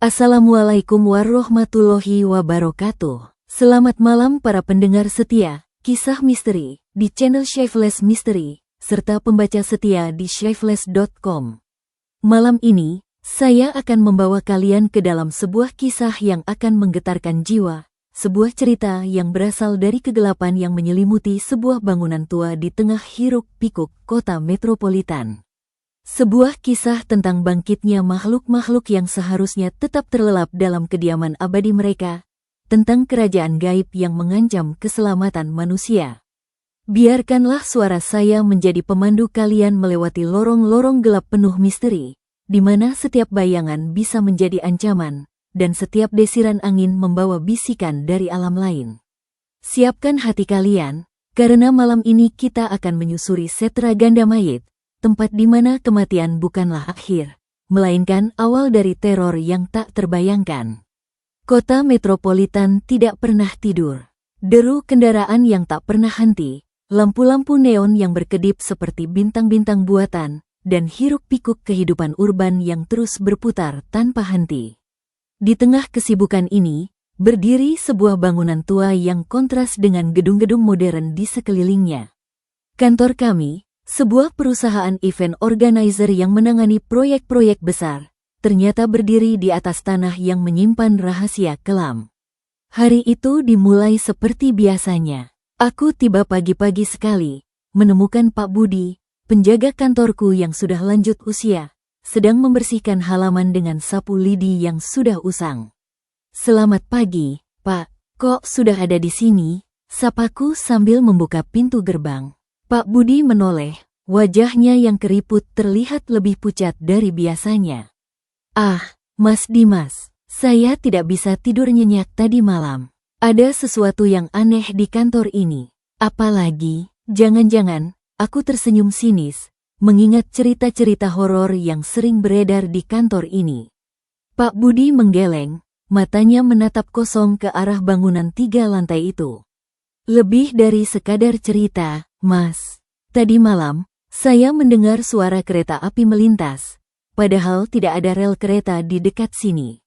Assalamualaikum warahmatullahi wabarakatuh. Selamat malam para pendengar setia, kisah misteri, di channel Shyfeless Mystery, serta pembaca setia di shyfeless.com. Malam ini, saya akan membawa kalian ke dalam sebuah kisah yang akan menggetarkan jiwa, sebuah cerita yang berasal dari kegelapan yang menyelimuti sebuah bangunan tua di tengah hiruk-pikuk kota metropolitan. Sebuah kisah tentang bangkitnya makhluk-makhluk yang seharusnya tetap terlelap dalam kediaman abadi mereka, tentang kerajaan gaib yang mengancam keselamatan manusia. Biarkanlah suara saya menjadi pemandu kalian melewati lorong-lorong gelap penuh misteri, di mana setiap bayangan bisa menjadi ancaman, dan setiap desiran angin membawa bisikan dari alam lain. Siapkan hati kalian, karena malam ini kita akan menyusuri Setra Ganda Mayit, tempat di mana kematian bukanlah akhir, melainkan awal dari teror yang tak terbayangkan. Kota metropolitan tidak pernah tidur. Deru kendaraan yang tak pernah henti, lampu-lampu neon yang berkedip seperti bintang-bintang buatan, dan hiruk-pikuk kehidupan urban yang terus berputar tanpa henti. Di tengah kesibukan ini, berdiri sebuah bangunan tua yang kontras dengan gedung-gedung modern di sekelilingnya. Kantor kami, sebuah perusahaan event organizer yang menangani proyek-proyek besar, ternyata berdiri di atas tanah yang menyimpan rahasia kelam. Hari itu dimulai seperti biasanya. Aku tiba pagi-pagi sekali, menemukan Pak Budi, penjaga kantorku yang sudah lanjut usia, sedang membersihkan halaman dengan sapu lidi yang sudah usang. "Selamat pagi, Pak. Kok sudah ada di sini?" sapaku sambil membuka pintu gerbang. Pak Budi menoleh, wajahnya yang keriput terlihat lebih pucat dari biasanya. "Ah, Mas Dimas, saya tidak bisa tidur nyenyak tadi malam. Ada sesuatu yang aneh di kantor ini. Apalagi, jangan-jangan," aku tersenyum sinis, mengingat cerita-cerita horor yang sering beredar di kantor ini. Pak Budi menggeleng, matanya menatap kosong ke arah bangunan 3 lantai itu. "Lebih dari sekadar cerita, Mas. Tadi malam, saya mendengar suara kereta api melintas, padahal tidak ada rel kereta di dekat sini.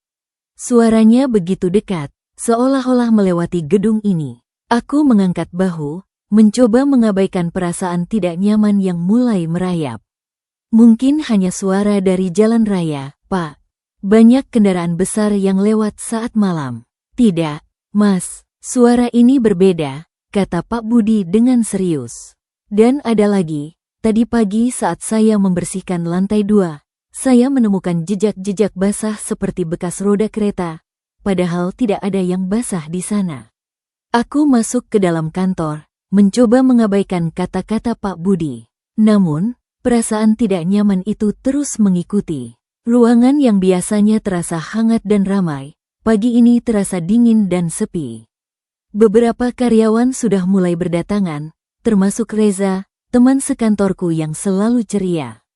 Suaranya begitu dekat, seolah-olah melewati gedung ini." Aku mengangkat bahu, mencoba mengabaikan perasaan tidak nyaman yang mulai merayap. "Mungkin hanya suara dari jalan raya, Pak. Banyak kendaraan besar yang lewat saat malam." "Tidak, Mas, suara ini berbeda," kata Pak Budi dengan serius. "Dan ada lagi, tadi pagi saat saya membersihkan lantai 2, saya menemukan jejak-jejak basah seperti bekas roda kereta, padahal tidak ada yang basah di sana." Aku masuk ke dalam kantor, mencoba mengabaikan kata-kata Pak Budi. Namun, perasaan tidak nyaman itu terus mengikuti. Ruangan yang biasanya terasa hangat dan ramai, pagi ini terasa dingin dan sepi. Beberapa karyawan sudah mulai berdatangan, termasuk Reza, teman sekantorku yang selalu ceria.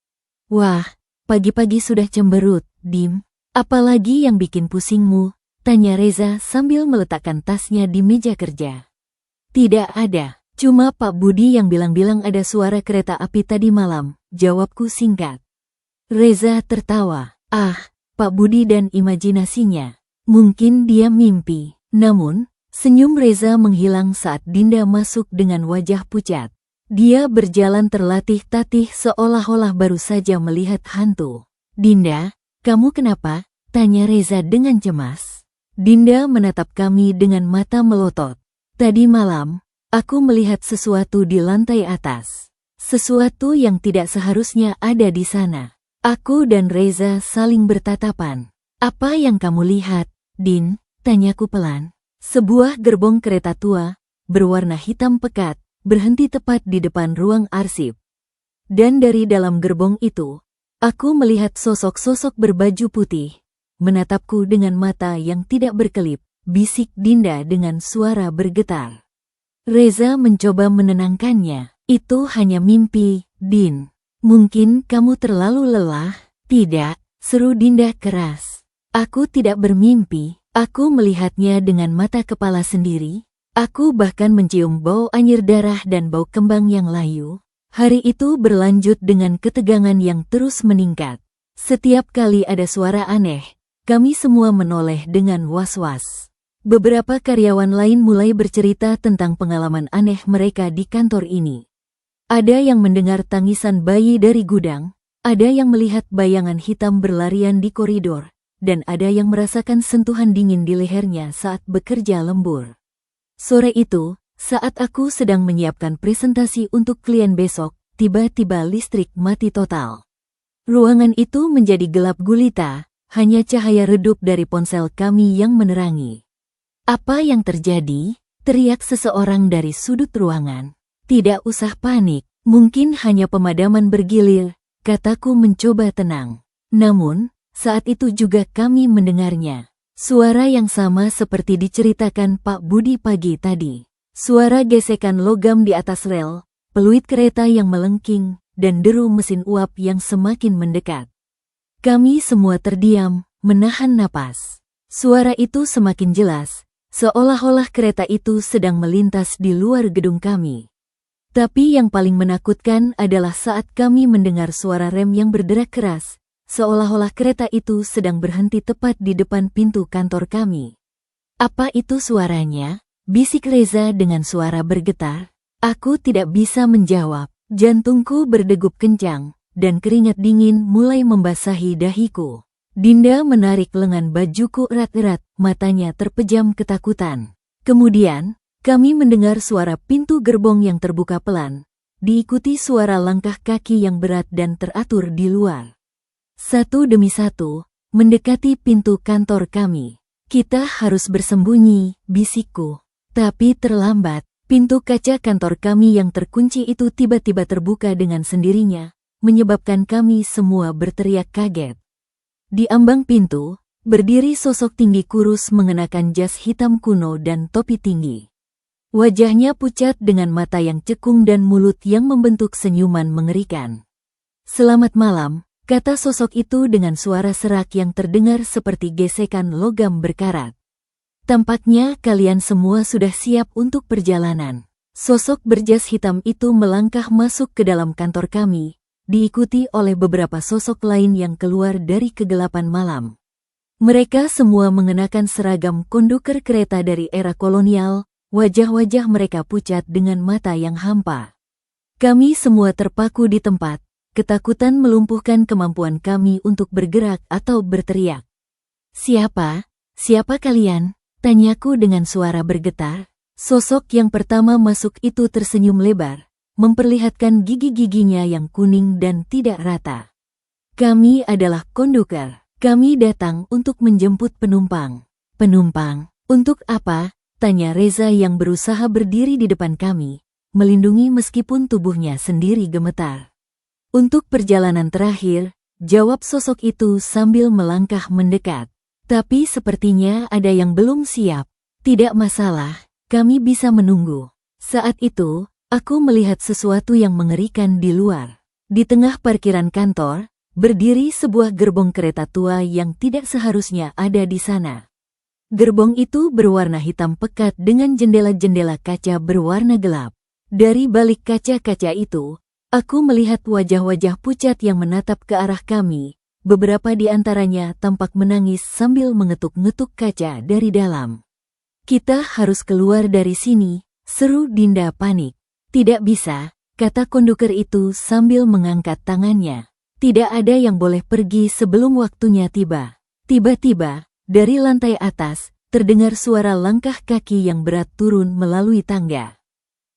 "Wah, pagi-pagi sudah cemberut, Dim. Apalagi yang bikin pusingmu?" tanya Reza sambil meletakkan tasnya di meja kerja. "Tidak ada, cuma Pak Budi yang bilang-bilang ada suara kereta api tadi malam," jawabku singkat. Reza tertawa. "Ah, Pak Budi dan imajinasinya. Mungkin dia mimpi." Namun, senyum Reza menghilang saat Dinda masuk dengan wajah pucat. Dia berjalan terlatih-tatih seolah-olah baru saja melihat hantu. "Dinda, kamu kenapa?" tanya Reza dengan cemas. Dinda menatap kami dengan mata melotot. "Tadi malam, aku melihat sesuatu di lantai atas. Sesuatu yang tidak seharusnya ada di sana." Aku dan Reza saling bertatapan. "Apa yang kamu lihat, Din?" tanyaku pelan. Sebuah gerbong kereta tua, berwarna hitam pekat, berhenti tepat di depan ruang arsip. Dan dari dalam gerbong itu, aku melihat sosok-sosok berbaju putih, menatapku dengan mata yang tidak berkelip, bisik Dinda dengan suara bergetar. Reza mencoba menenangkannya. "Itu hanya mimpi, Din. Mungkin kamu terlalu lelah." "Tidak," seru Dinda keras. "Aku tidak bermimpi. Aku melihatnya dengan mata kepala sendiri. Aku bahkan mencium bau anyir darah dan bau kembang yang layu." Hari itu berlanjut dengan ketegangan yang terus meningkat. Setiap kali ada suara aneh, Kami semua menoleh dengan was-was. Beberapa karyawan lain mulai bercerita tentang pengalaman aneh mereka di kantor ini. Ada yang mendengar tangisan bayi dari gudang, ada yang melihat bayangan hitam berlarian di koridor, dan ada yang merasakan sentuhan dingin di lehernya saat bekerja lembur. Sore itu, saat aku sedang menyiapkan presentasi untuk klien besok, tiba-tiba listrik mati total. Ruangan itu menjadi gelap gulita, hanya cahaya redup dari ponsel kami yang menerangi. "Apa yang terjadi?" teriak seseorang dari sudut ruangan. "Tidak usah panik, mungkin hanya pemadaman bergilir," kataku mencoba tenang. Namun, saat itu juga kami mendengarnya. Suara yang sama seperti diceritakan Pak Budi pagi tadi. Suara gesekan logam di atas rel, peluit kereta yang melengking, dan deru mesin uap yang semakin mendekat. Kami semua terdiam, menahan napas. Suara itu semakin jelas, seolah-olah kereta itu sedang melintas di luar gedung kami. Tapi yang paling menakutkan adalah saat kami mendengar suara rem yang berderak keras, seolah-olah kereta itu sedang berhenti tepat di depan pintu kantor kami. "Apa itu suaranya?" bisik Reza dengan suara bergetar. Aku tidak bisa menjawab, jantungku berdegup kencang, dan keringat dingin mulai membasahi dahiku. Dinda menarik lengan bajuku erat-erat, matanya terpejam ketakutan. Kemudian, kami mendengar suara pintu gerbong yang terbuka pelan, diikuti suara langkah kaki yang berat dan teratur di luar. Satu demi satu, mendekati pintu kantor kami. "Kita harus bersembunyi," bisikku. Tapi terlambat, pintu kaca kantor kami yang terkunci itu tiba-tiba terbuka dengan sendirinya, menyebabkan kami semua berteriak kaget. Di ambang pintu, berdiri sosok tinggi kurus mengenakan jas hitam kuno dan topi tinggi. Wajahnya pucat dengan mata yang cekung dan mulut yang membentuk senyuman mengerikan. "Selamat malam," kata sosok itu dengan suara serak yang terdengar seperti gesekan logam berkarat. "Tampaknya kalian semua sudah siap untuk perjalanan." Sosok berjas hitam itu melangkah masuk ke dalam kantor kami, diikuti oleh beberapa sosok lain yang keluar dari kegelapan malam. Mereka semua mengenakan seragam konduker kereta dari era kolonial, wajah-wajah mereka pucat dengan mata yang hampa. Kami semua terpaku di tempat, ketakutan melumpuhkan kemampuan kami untuk bergerak atau berteriak. Siapa kalian?" tanyaku dengan suara bergetar. Sosok yang pertama masuk itu tersenyum lebar, memperlihatkan gigi-giginya yang kuning dan tidak rata. "Kami adalah konduker. Kami datang untuk menjemput penumpang." "Penumpang? Untuk apa?" tanya Reza yang berusaha berdiri di depan kami, melindungi meskipun tubuhnya sendiri gemetar. "Untuk perjalanan terakhir," jawab sosok itu sambil melangkah mendekat. "Tapi sepertinya ada yang belum siap." "Tidak masalah, kami bisa menunggu." Saat itu, aku melihat sesuatu yang mengerikan di luar. Di tengah parkiran kantor, berdiri sebuah gerbong kereta tua yang tidak seharusnya ada di sana. Gerbong itu berwarna hitam pekat dengan jendela-jendela kaca berwarna gelap. Dari balik kaca-kaca itu, aku melihat wajah-wajah pucat yang menatap ke arah kami. Beberapa di antaranya tampak menangis sambil mengetuk-ngetuk kaca dari dalam. "Kita harus keluar dari sini," seru Dinda panik. "Tidak bisa," kata konduker itu sambil mengangkat tangannya. "Tidak ada yang boleh pergi sebelum waktunya tiba." Tiba-tiba, dari lantai atas, terdengar suara langkah kaki yang berat turun melalui tangga.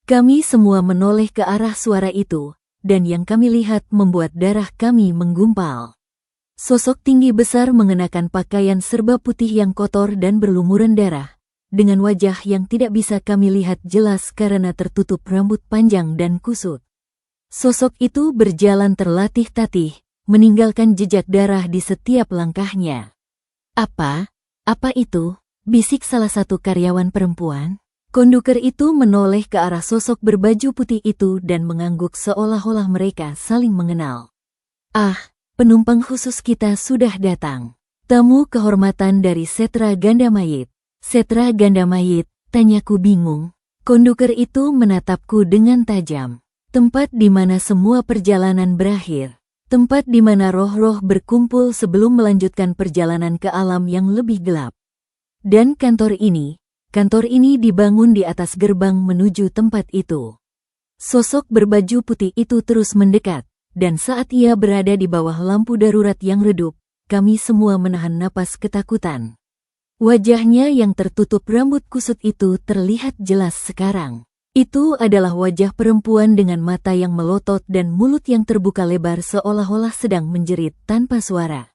Kami semua menoleh ke arah suara itu, dan yang kami lihat membuat darah kami menggumpal. Sosok tinggi besar mengenakan pakaian serba putih yang kotor dan berlumuran darah, dengan wajah yang tidak bisa kami lihat jelas karena tertutup rambut panjang dan kusut. Sosok itu berjalan terlatih-tatih, meninggalkan jejak darah di setiap langkahnya. Apa itu?" bisik salah satu karyawan perempuan. Konduker itu menoleh ke arah sosok berbaju putih itu dan mengangguk seolah-olah mereka saling mengenal. "Ah, penumpang khusus kita sudah datang. Tamu kehormatan dari Setra Gandamayit." "Setra Gandamayit?" tanyaku bingung. Konduker itu menatapku dengan tajam. "Tempat di mana semua perjalanan berakhir. tempat di mana roh-roh berkumpul sebelum melanjutkan perjalanan ke alam yang lebih gelap. Dan kantor ini dibangun di atas gerbang menuju tempat itu. Sosok berbaju putih itu terus mendekat, dan saat ia berada di bawah lampu darurat yang redup, kami semua menahan napas ketakutan. Wajahnya yang tertutup rambut kusut itu terlihat jelas sekarang. Itu adalah wajah perempuan dengan mata yang melotot dan mulut yang terbuka lebar seolah-olah sedang menjerit tanpa suara.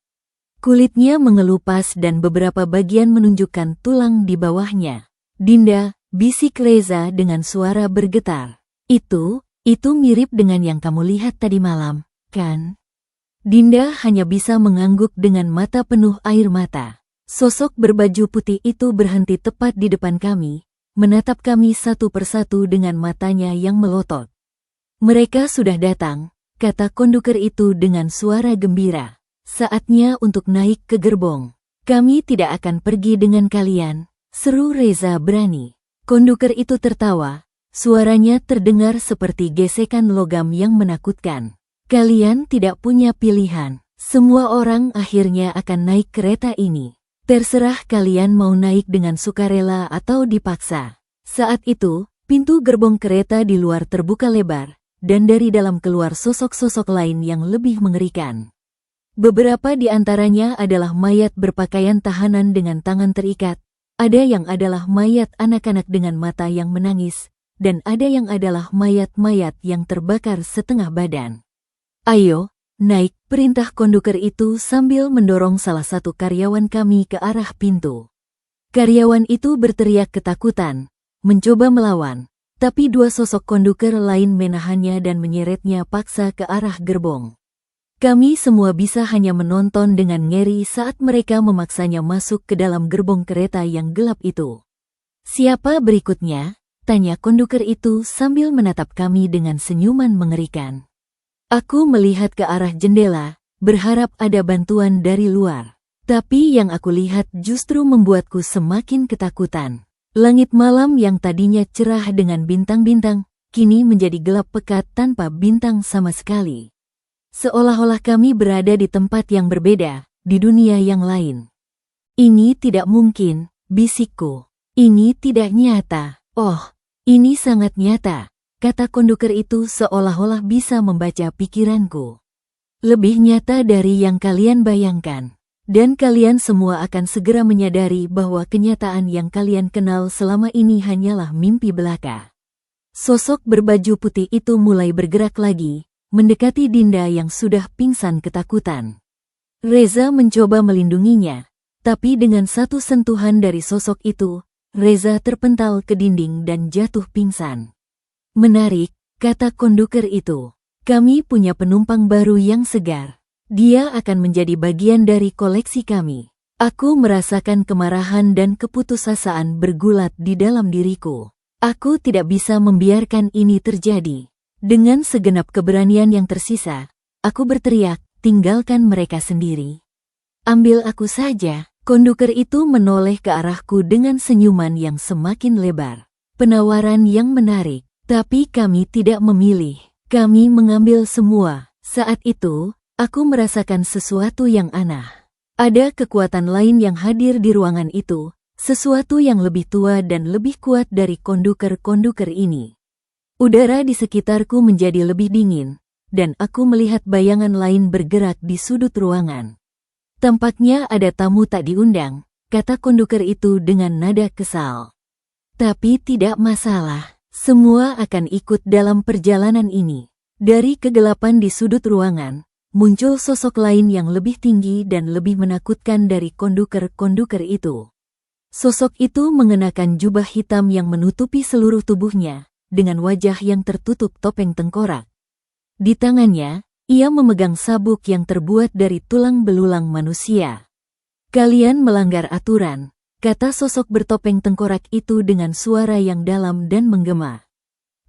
Kulitnya mengelupas dan beberapa bagian menunjukkan tulang di bawahnya. "Dinda," bisik Reza dengan suara bergetar. Itu mirip dengan yang kamu lihat tadi malam, kan?" Dinda hanya bisa mengangguk dengan mata penuh air mata. Sosok berbaju putih itu berhenti tepat di depan kami, menatap kami satu persatu dengan matanya yang melotot. "Mereka sudah datang," kata konduker itu dengan suara gembira. "Saatnya untuk naik ke gerbong." "Kami tidak akan pergi dengan kalian," seru Reza berani. Konduker itu tertawa, suaranya terdengar seperti gesekan logam yang menakutkan. "Kalian tidak punya pilihan. Semua orang akhirnya akan naik kereta ini. Terserah kalian mau naik dengan sukarela atau dipaksa." Saat itu, pintu gerbong kereta di luar terbuka lebar, dan dari dalam keluar sosok-sosok lain yang lebih mengerikan. Beberapa di antaranya adalah mayat berpakaian tahanan dengan tangan terikat, ada yang adalah mayat anak-anak dengan mata yang menangis, dan ada yang adalah mayat-mayat yang terbakar setengah badan. "Ayo, naik," perintah konduker itu sambil mendorong salah satu karyawan kami ke arah pintu. Karyawan itu berteriak ketakutan, mencoba melawan, tapi dua sosok konduker lain menahannya dan menyeretnya paksa ke arah gerbong. Kami semua bisa hanya menonton dengan ngeri saat mereka memaksanya masuk ke dalam gerbong kereta yang gelap itu. "Siapa berikutnya?" tanya konduker itu sambil menatap kami dengan senyuman mengerikan. Aku melihat ke arah jendela, berharap ada bantuan dari luar. Tapi yang aku lihat justru membuatku semakin ketakutan. Langit malam yang tadinya cerah dengan bintang-bintang, kini menjadi gelap pekat tanpa bintang sama sekali. Seolah-olah kami berada di tempat yang berbeda, di dunia yang lain. "Ini tidak mungkin," bisikku. "Ini tidak nyata." "Oh, ini sangat nyata," kata konduker itu seolah-olah bisa membaca pikiranku. "Lebih nyata dari yang kalian bayangkan. Dan kalian semua akan segera menyadari bahwa kenyataan yang kalian kenal selama ini hanyalah mimpi belaka." Sosok berbaju putih itu mulai bergerak lagi, mendekati Dinda yang sudah pingsan ketakutan. Reza mencoba melindunginya, tapi dengan satu sentuhan dari sosok itu, Reza terpental ke dinding dan jatuh pingsan. "Menarik," kata konduker itu. "Kami punya penumpang baru yang segar. Dia akan menjadi bagian dari koleksi kami." Aku merasakan kemarahan dan keputusasaan bergulat di dalam diriku. Aku tidak bisa membiarkan ini terjadi. Dengan segenap keberanian yang tersisa, aku berteriak, "Tinggalkan mereka sendiri. Ambil aku saja." Konduker itu menoleh ke arahku dengan senyuman yang semakin lebar. "Penawaran yang menarik, tapi kami tidak memilih. Kami mengambil semua." Saat itu, aku merasakan sesuatu yang aneh. Ada kekuatan lain yang hadir di ruangan itu, sesuatu yang lebih tua dan lebih kuat dari konduker-konduker ini. Udara di sekitarku menjadi lebih dingin, dan aku melihat bayangan lain bergerak di sudut ruangan. "Tampaknya ada tamu tak diundang," kata konduker itu dengan nada kesal. "Tapi tidak masalah, semua akan ikut dalam perjalanan ini." Dari kegelapan di sudut ruangan, muncul sosok lain yang lebih tinggi dan lebih menakutkan dari konduker-konduker itu. Sosok itu mengenakan jubah hitam yang menutupi seluruh tubuhnya, dengan wajah yang tertutup topeng tengkorak. Di tangannya, ia memegang sabuk yang terbuat dari tulang belulang manusia. "Kalian melanggar aturan," kata sosok bertopeng tengkorak itu dengan suara yang dalam dan menggema.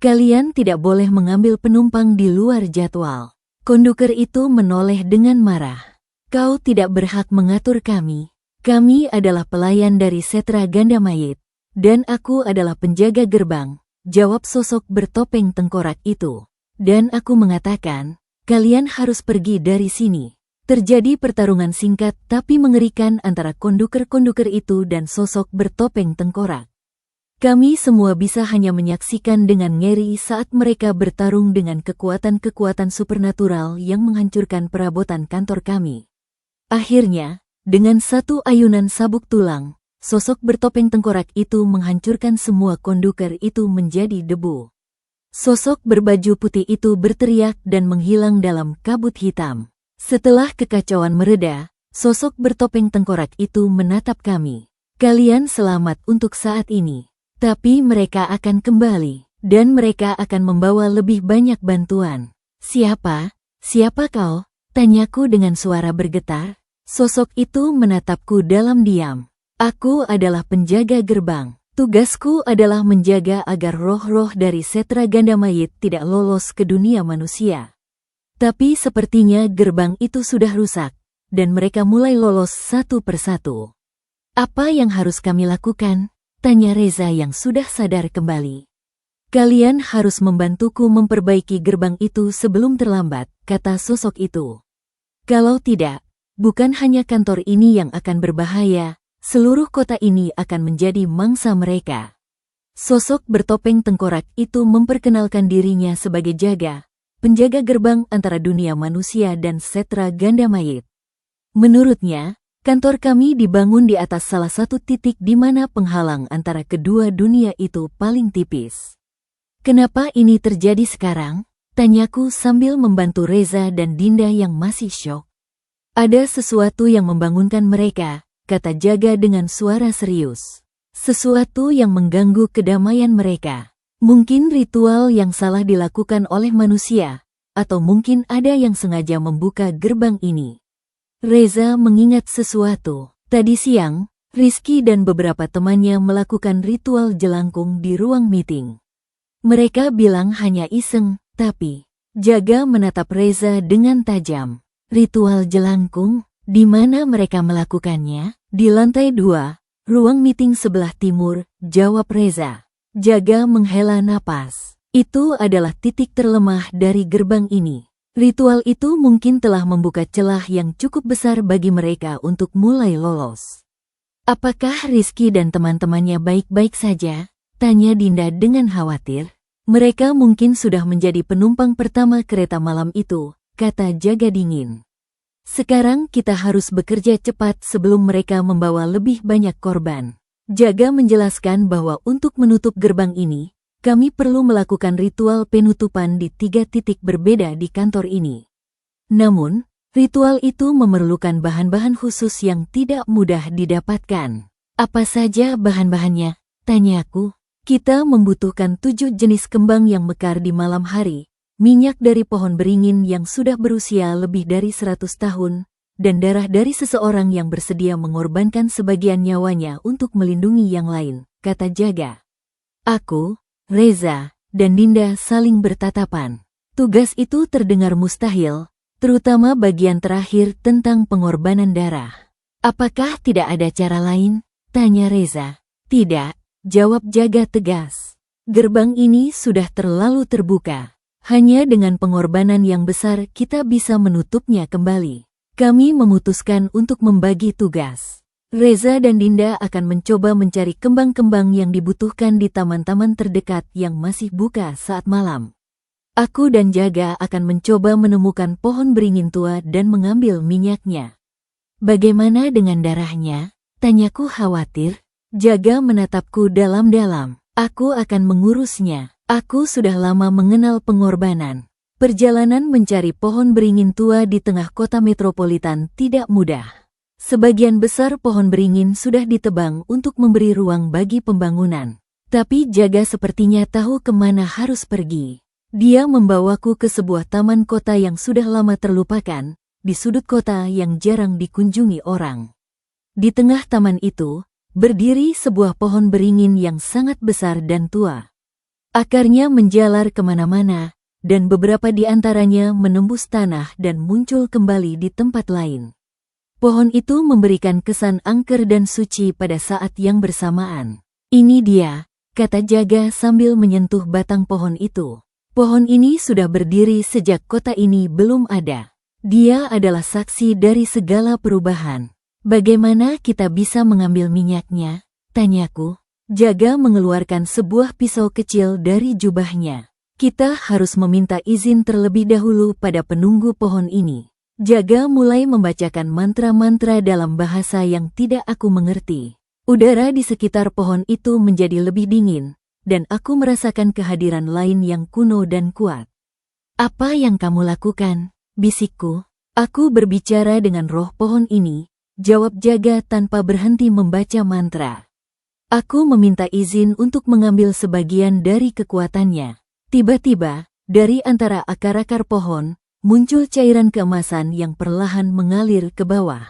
"Kalian tidak boleh mengambil penumpang di luar jadwal." Konduker itu menoleh dengan marah. "Kau tidak berhak mengatur kami. Kami adalah pelayan dari Setra Gandamayit, dan aku adalah penjaga gerbang," jawab sosok bertopeng tengkorak itu. "Dan aku mengatakan, kalian harus pergi dari sini. Terjadi pertarungan singkat tapi mengerikan antara konduker-konduker itu dan sosok bertopeng tengkorak. Kami semua bisa hanya menyaksikan dengan ngeri saat mereka bertarung dengan kekuatan-kekuatan supernatural yang menghancurkan perabotan kantor kami. Akhirnya, dengan satu ayunan sabuk tulang, sosok bertopeng tengkorak itu menghancurkan semua konduker itu menjadi debu. Sosok berbaju putih itu berteriak dan menghilang dalam kabut hitam. Setelah kekacauan mereda, sosok bertopeng tengkorak itu menatap kami. Kalian selamat untuk saat ini. Tapi mereka akan kembali, dan mereka akan membawa lebih banyak bantuan. Siapa? Siapa kau? Tanyaku dengan suara bergetar. Sosok itu menatapku dalam diam. Aku adalah penjaga gerbang. Tugasku adalah menjaga agar roh-roh dari Setra Gandamayit tidak lolos ke dunia manusia. Tapi sepertinya gerbang itu sudah rusak, dan mereka mulai lolos satu persatu. Apa yang harus kami lakukan? Tanya Reza yang sudah sadar kembali. Kalian harus membantuku memperbaiki gerbang itu sebelum terlambat, kata sosok itu. Kalau tidak, bukan hanya kantor ini yang akan berbahaya, seluruh kota ini akan menjadi mangsa mereka. Sosok bertopeng tengkorak itu memperkenalkan dirinya sebagai penjaga gerbang antara dunia manusia dan Setra Gandamayit. Menurutnya, kantor kami dibangun di atas salah satu titik di mana penghalang antara kedua dunia itu paling tipis. Kenapa ini terjadi sekarang? Tanyaku sambil membantu Reza dan Dinda yang masih syok. Ada sesuatu yang membangunkan mereka, kata Jaga dengan suara serius. Sesuatu yang mengganggu kedamaian mereka. Mungkin ritual yang salah dilakukan oleh manusia, atau mungkin ada yang sengaja membuka gerbang ini. Reza mengingat sesuatu. Tadi siang, Rizky dan beberapa temannya melakukan ritual jelangkung di ruang meeting. Mereka bilang hanya iseng, tapi Jaga menatap Reza dengan tajam. Ritual jelangkung? Di mana mereka melakukannya? Di lantai 2, ruang meeting sebelah timur, jawab Reza. Jaga menghela napas. Itu adalah titik terlemah dari gerbang ini. Ritual itu mungkin telah membuka celah yang cukup besar bagi mereka untuk mulai lolos. Apakah Rizky dan teman-temannya baik-baik saja? Tanya Dinda dengan khawatir. Mereka mungkin sudah menjadi penumpang pertama kereta malam itu, kata Jaga dingin. Sekarang kita harus bekerja cepat sebelum mereka membawa lebih banyak korban. Jaga menjelaskan bahwa untuk menutup gerbang ini, kami perlu melakukan ritual penutupan di 3 titik berbeda di kantor ini. Namun, ritual itu memerlukan bahan-bahan khusus yang tidak mudah didapatkan. Apa saja bahan-bahannya? Tanyaku. Kita membutuhkan 7 jenis kembang yang mekar di malam hari, minyak dari pohon beringin yang sudah berusia lebih dari 100 tahun, dan darah dari seseorang yang bersedia mengorbankan sebagian nyawanya untuk melindungi yang lain, kata Jaga. Aku, Reza, dan Dinda saling bertatapan. Tugas itu terdengar mustahil, terutama bagian terakhir tentang pengorbanan darah. Apakah tidak ada cara lain? Tanya Reza. Tidak, jawab Jaga tegas. Gerbang ini sudah terlalu terbuka. Hanya dengan pengorbanan yang besar kita bisa menutupnya kembali. Kami memutuskan untuk membagi tugas. Reza dan Dinda akan mencoba mencari kembang-kembang yang dibutuhkan di taman-taman terdekat yang masih buka saat malam. Aku dan Jaga akan mencoba menemukan pohon beringin tua dan mengambil minyaknya. Bagaimana dengan darahnya? Tanyaku khawatir. Jaga menatapku dalam-dalam. Aku akan mengurusnya. Aku sudah lama mengenal pengorbanan. Perjalanan mencari pohon beringin tua di tengah kota metropolitan tidak mudah. Sebagian besar pohon beringin sudah ditebang untuk memberi ruang bagi pembangunan. Tapi Jaga sepertinya tahu kemana harus pergi. Dia membawaku ke sebuah taman kota yang sudah lama terlupakan, di sudut kota yang jarang dikunjungi orang. Di tengah taman itu, berdiri sebuah pohon beringin yang sangat besar dan tua. Akarnya menjalar kemana-mana, dan beberapa di antaranya menembus tanah dan muncul kembali di tempat lain. Pohon itu memberikan kesan angker dan suci pada saat yang bersamaan. Ini dia, kata Jaga sambil menyentuh batang pohon itu. Pohon ini sudah berdiri sejak kota ini belum ada. Dia adalah saksi dari segala perubahan. Bagaimana kita bisa mengambil minyaknya? Tanyaku. Jaga mengeluarkan sebuah pisau kecil dari jubahnya. Kita harus meminta izin terlebih dahulu pada penunggu pohon ini. Jaga mulai membacakan mantra-mantra dalam bahasa yang tidak aku mengerti. Udara di sekitar pohon itu menjadi lebih dingin, dan aku merasakan kehadiran lain yang kuno dan kuat. Apa yang kamu lakukan? Bisikku. Aku berbicara dengan roh pohon ini, jawab Jaga tanpa berhenti membaca mantra. Aku meminta izin untuk mengambil sebagian dari kekuatannya. Tiba-tiba, dari antara akar-akar pohon, muncul cairan keemasan yang perlahan mengalir ke bawah.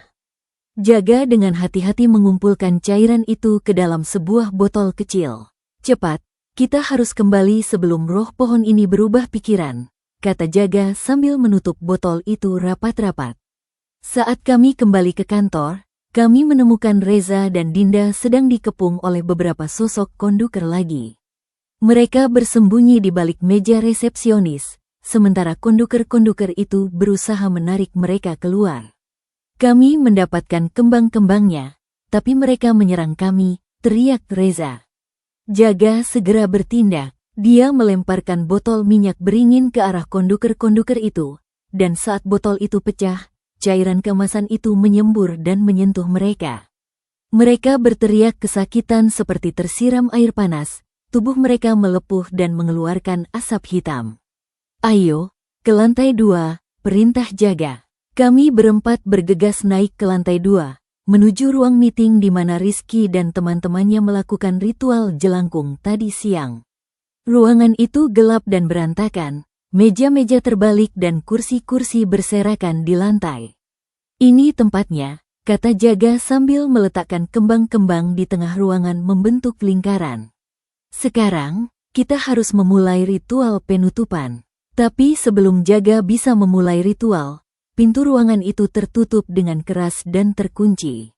Jaga dengan hati-hati mengumpulkan cairan itu ke dalam sebuah botol kecil. Cepat, kita harus kembali sebelum roh pohon ini berubah pikiran, kata Jaga sambil menutup botol itu rapat-rapat. Saat kami kembali ke kantor, kami menemukan Reza dan Dinda sedang dikepung oleh beberapa sosok konduker lagi. Mereka bersembunyi di balik meja resepsionis, sementara konduker-konduker itu berusaha menarik mereka keluar. Kami mendapatkan kembang-kembangnya, tapi mereka menyerang kami, teriak Reza. Jaga segera bertindak. Dia melemparkan botol minyak beringin ke arah konduker-konduker itu, dan saat botol itu pecah, cairan keemasan itu menyembur dan menyentuh mereka. Mereka berteriak kesakitan seperti tersiram air panas, tubuh mereka melepuh dan mengeluarkan asap hitam. Ayo, ke lantai 2, perintah Jaga. Kami berempat bergegas naik ke lantai 2, menuju ruang meeting di mana Rizky dan teman-temannya melakukan ritual jelangkung tadi siang. Ruangan itu gelap dan berantakan, meja-meja terbalik dan kursi-kursi berserakan di lantai. Ini tempatnya, kata Jaga sambil meletakkan kembang-kembang di tengah ruangan membentuk lingkaran. Sekarang, kita harus memulai ritual penutupan. Tapi sebelum Jaga bisa memulai ritual, pintu ruangan itu tertutup dengan keras dan terkunci.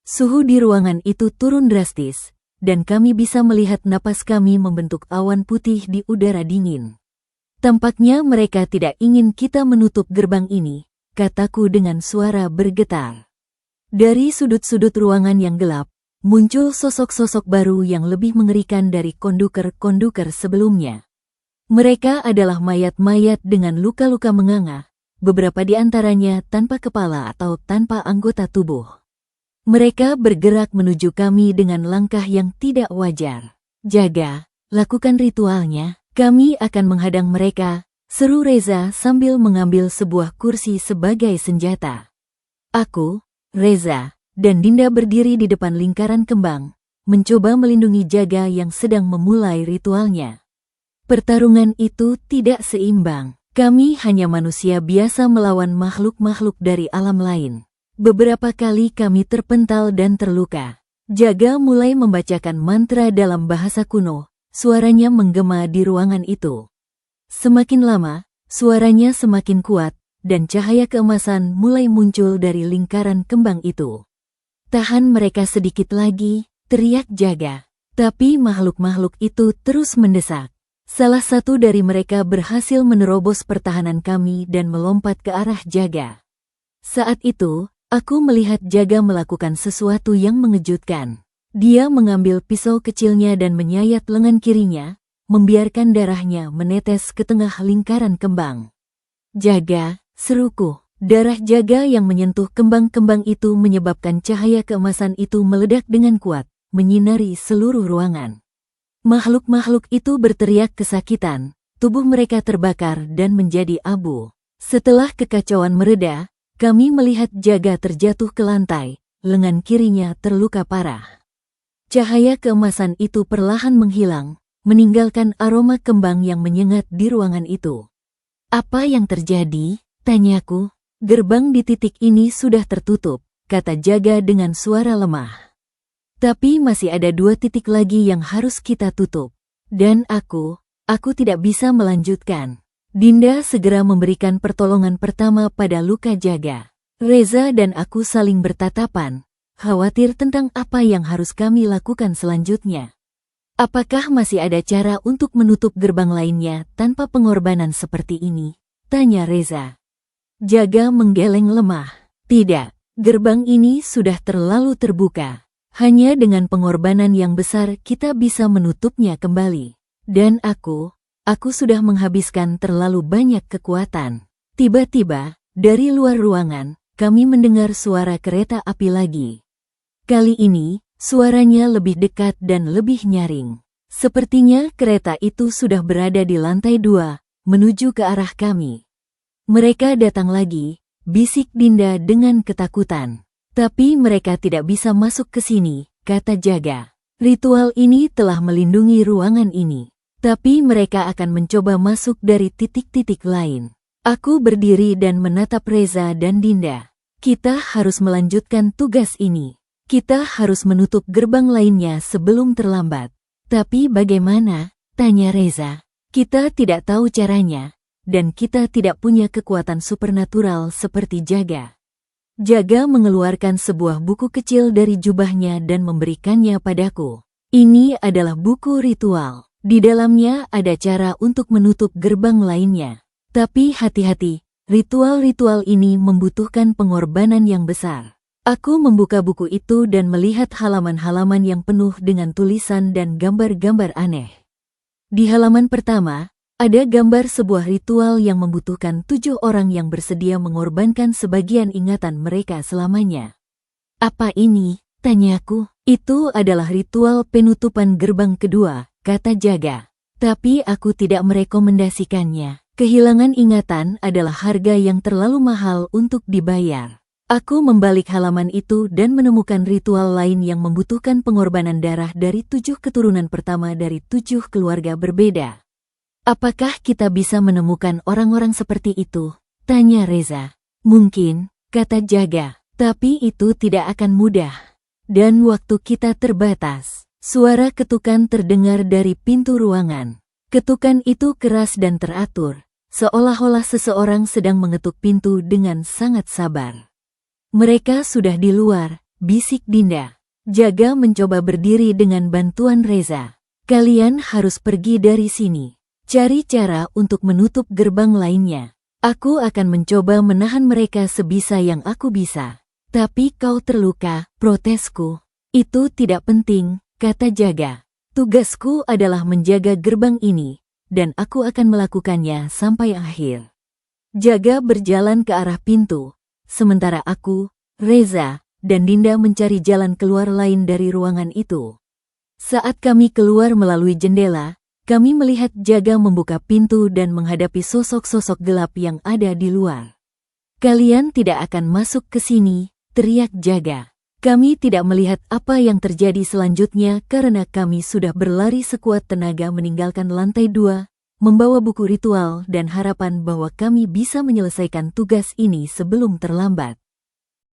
Suhu di ruangan itu turun drastis, dan kami bisa melihat napas kami membentuk awan putih di udara dingin. Tampaknya mereka tidak ingin kita menutup gerbang ini, kataku dengan suara bergetar. Dari sudut-sudut ruangan yang gelap, muncul sosok-sosok baru yang lebih mengerikan dari konduker-konduker sebelumnya. Mereka adalah mayat-mayat dengan luka-luka menganga, beberapa di antaranya tanpa kepala atau tanpa anggota tubuh. Mereka bergerak menuju kami dengan langkah yang tidak wajar. Jaga, lakukan ritualnya, kami akan menghadang mereka, seru Reza sambil mengambil sebuah kursi sebagai senjata. Aku, Reza, dan Dinda berdiri di depan lingkaran kembang, mencoba melindungi Jaga yang sedang memulai ritualnya. Pertarungan itu tidak seimbang. Kami hanya manusia biasa melawan makhluk-makhluk dari alam lain. Beberapa kali kami terpental dan terluka. Jaga mulai membacakan mantra dalam bahasa kuno, suaranya menggema di ruangan itu. Semakin lama, suaranya semakin kuat, dan cahaya keemasan mulai muncul dari lingkaran kembang itu. Tahan mereka sedikit lagi, teriak Jaga. Tapi makhluk-makhluk itu terus mendesak. Salah satu dari mereka berhasil menerobos pertahanan kami dan melompat ke arah Jaga. Saat itu, aku melihat Jaga melakukan sesuatu yang mengejutkan. Dia mengambil pisau kecilnya dan menyayat lengan kirinya, membiarkan darahnya menetes ke tengah lingkaran kembang. Jaga, seruku. Darah Jaga yang menyentuh kembang-kembang itu menyebabkan cahaya keemasan itu meledak dengan kuat, menyinari seluruh ruangan. Makhluk-makhluk itu berteriak kesakitan, tubuh mereka terbakar dan menjadi abu. Setelah kekacauan mereda, kami melihat Jaga terjatuh ke lantai, lengan kirinya terluka parah. Cahaya keemasan itu perlahan menghilang, meninggalkan aroma kembang yang menyengat di ruangan itu. Apa yang terjadi? Tanyaku. Gerbang di titik ini sudah tertutup, kata Jaga dengan suara lemah. Tapi masih ada 2 titik lagi yang harus kita tutup. Dan aku tidak bisa melanjutkan. Dinda segera memberikan pertolongan pertama pada luka Jaga. Reza dan aku saling bertatapan, khawatir tentang apa yang harus kami lakukan selanjutnya. Apakah masih ada cara untuk menutup gerbang lainnya tanpa pengorbanan seperti ini? Tanya Reza. Jaga menggeleng lemah. Tidak, gerbang ini sudah terlalu terbuka. Hanya dengan pengorbanan yang besar kita bisa menutupnya kembali. Dan aku sudah menghabiskan terlalu banyak kekuatan. Tiba-tiba, dari luar ruangan, kami mendengar suara kereta api lagi. Kali ini, suaranya lebih dekat dan lebih nyaring. Sepertinya kereta itu sudah berada di lantai 2, menuju ke arah kami. Mereka datang lagi, bisik Dinda dengan ketakutan. Tapi mereka tidak bisa masuk ke sini, kata Jaga. Ritual ini telah melindungi ruangan ini. Tapi mereka akan mencoba masuk dari titik-titik lain. Aku berdiri dan menatap Reza dan Dinda. Kita harus melanjutkan tugas ini. Kita harus menutup gerbang lainnya sebelum terlambat. Tapi bagaimana? Tanya Reza. Kita tidak tahu caranya. Dan kita tidak punya kekuatan supernatural seperti Jaga. Jaga mengeluarkan sebuah buku kecil dari jubahnya dan memberikannya padaku. Ini adalah buku ritual. Di dalamnya ada cara untuk menutup gerbang lainnya. Tapi hati-hati, ritual-ritual ini membutuhkan pengorbanan yang besar. Aku membuka buku itu dan melihat halaman-halaman yang penuh dengan tulisan dan gambar-gambar aneh. Di halaman pertama, ada gambar sebuah ritual yang membutuhkan 7 orang yang bersedia mengorbankan sebagian ingatan mereka selamanya. Apa ini? Tanyaku. Itu adalah ritual penutupan gerbang kedua, kata Jaga. Tapi aku tidak merekomendasikannya. Kehilangan ingatan adalah harga yang terlalu mahal untuk dibayar. Aku membalik halaman itu dan menemukan ritual lain yang membutuhkan pengorbanan darah dari 7 keturunan pertama dari 7 keluarga berbeda. Apakah kita bisa menemukan orang-orang seperti itu? Tanya Reza. Mungkin, kata Jaga, tapi itu tidak akan mudah. Dan waktu kita terbatas. Suara ketukan terdengar dari pintu ruangan. Ketukan itu keras dan teratur, seolah-olah seseorang sedang mengetuk pintu dengan sangat sabar. Mereka sudah di luar, bisik Dinda. Jaga mencoba berdiri dengan bantuan Reza. Kalian harus pergi dari sini. Cari cara untuk menutup gerbang lainnya. Aku akan mencoba menahan mereka sebisa yang aku bisa. Tapi kau terluka, protesku. Itu tidak penting, kata Jaga. Tugasku adalah menjaga gerbang ini, dan aku akan melakukannya sampai akhir. Jaga berjalan ke arah pintu. Sementara aku, Reza, dan Dinda mencari jalan keluar lain dari ruangan itu. Saat kami keluar melalui jendela, kami melihat Jaga membuka pintu dan menghadapi sosok-sosok gelap yang ada di luar. Kalian tidak akan masuk ke sini, teriak Jaga. Kami tidak melihat apa yang terjadi selanjutnya karena kami sudah berlari sekuat tenaga meninggalkan lantai 2, membawa buku ritual dan harapan bahwa kami bisa menyelesaikan tugas ini sebelum terlambat.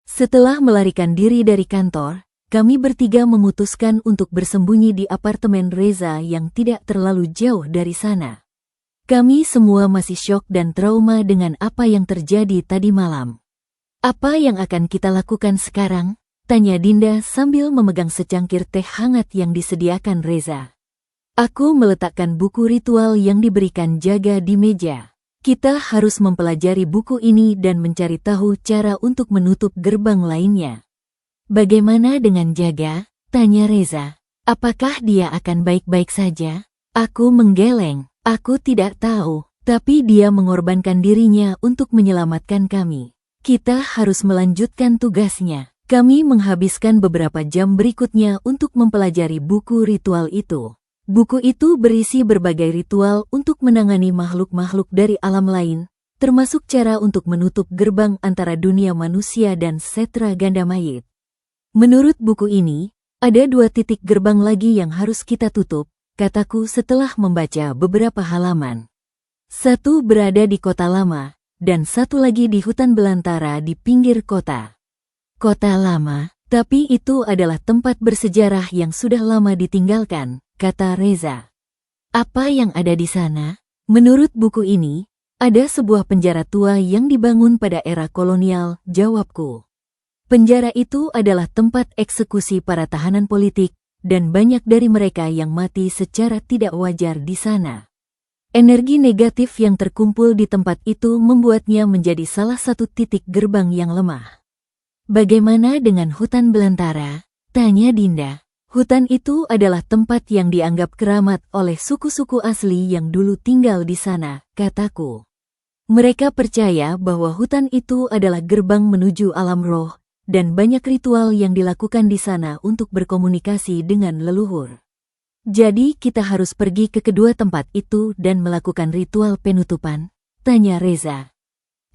Setelah melarikan diri dari kantor, kami bertiga memutuskan untuk bersembunyi di apartemen Reza yang tidak terlalu jauh dari sana. Kami semua masih syok dan trauma dengan apa yang terjadi tadi malam. Apa yang akan kita lakukan sekarang? Tanya Dinda sambil memegang secangkir teh hangat yang disediakan Reza. Aku meletakkan buku ritual yang diberikan Jaga di meja. Kita harus mempelajari buku ini dan mencari tahu cara untuk menutup gerbang lainnya. Bagaimana dengan Jaga? Tanya Reza. Apakah dia akan baik-baik saja? Aku menggeleng. Aku tidak tahu, tapi dia mengorbankan dirinya untuk menyelamatkan kami. Kita harus melanjutkan tugasnya. Kami menghabiskan beberapa jam berikutnya untuk mempelajari buku ritual itu. Buku itu berisi berbagai ritual untuk menangani makhluk-makhluk dari alam lain, termasuk cara untuk menutup gerbang antara dunia manusia dan Setra Ganda Mayit. Menurut buku ini, ada 2 titik gerbang lagi yang harus kita tutup, kataku setelah membaca beberapa halaman. 1 berada di kota lama, dan 1 lagi di hutan belantara di pinggir kota. Kota lama, tapi itu adalah tempat bersejarah yang sudah lama ditinggalkan, kata Reza. Apa yang ada di sana? Menurut buku ini, ada sebuah penjara tua yang dibangun pada era kolonial, jawabku. Penjara itu adalah tempat eksekusi para tahanan politik, dan banyak dari mereka yang mati secara tidak wajar di sana. Energi negatif yang terkumpul di tempat itu membuatnya menjadi salah satu titik gerbang yang lemah. Bagaimana dengan hutan belantara? Tanya Dinda. Hutan itu adalah tempat yang dianggap keramat oleh suku-suku asli yang dulu tinggal di sana, kataku. Mereka percaya bahwa hutan itu adalah gerbang menuju alam roh, dan banyak ritual yang dilakukan di sana untuk berkomunikasi dengan leluhur. Jadi kita harus pergi ke kedua tempat itu dan melakukan ritual penutupan? Tanya Reza.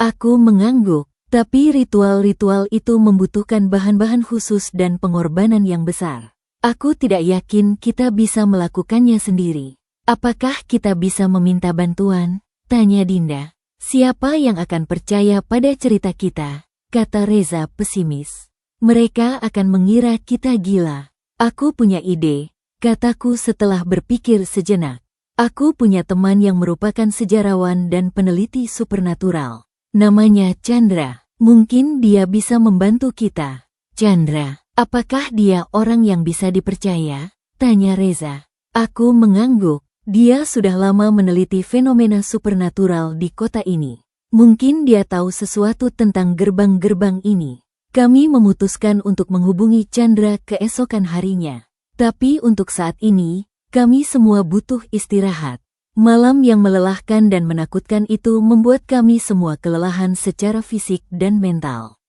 Aku mengangguk, tapi ritual-ritual itu membutuhkan bahan-bahan khusus dan pengorbanan yang besar. Aku tidak yakin kita bisa melakukannya sendiri. Apakah kita bisa meminta bantuan? Tanya Dinda. Siapa yang akan percaya pada cerita kita? Kata Reza pesimis. Mereka akan mengira kita gila. Aku punya ide, kataku setelah berpikir sejenak. Aku punya teman yang merupakan sejarawan dan peneliti supernatural. Namanya Chandra. Mungkin dia bisa membantu kita. Chandra. Apakah dia orang yang bisa dipercaya? Tanya Reza. Aku mengangguk. Dia sudah lama meneliti fenomena supernatural di kota ini. Mungkin dia tahu sesuatu tentang gerbang-gerbang ini. Kami memutuskan untuk menghubungi Chandra keesokan harinya. Tapi untuk saat ini, kami semua butuh istirahat. Malam yang melelahkan dan menakutkan itu membuat kami semua kelelahan secara fisik dan mental.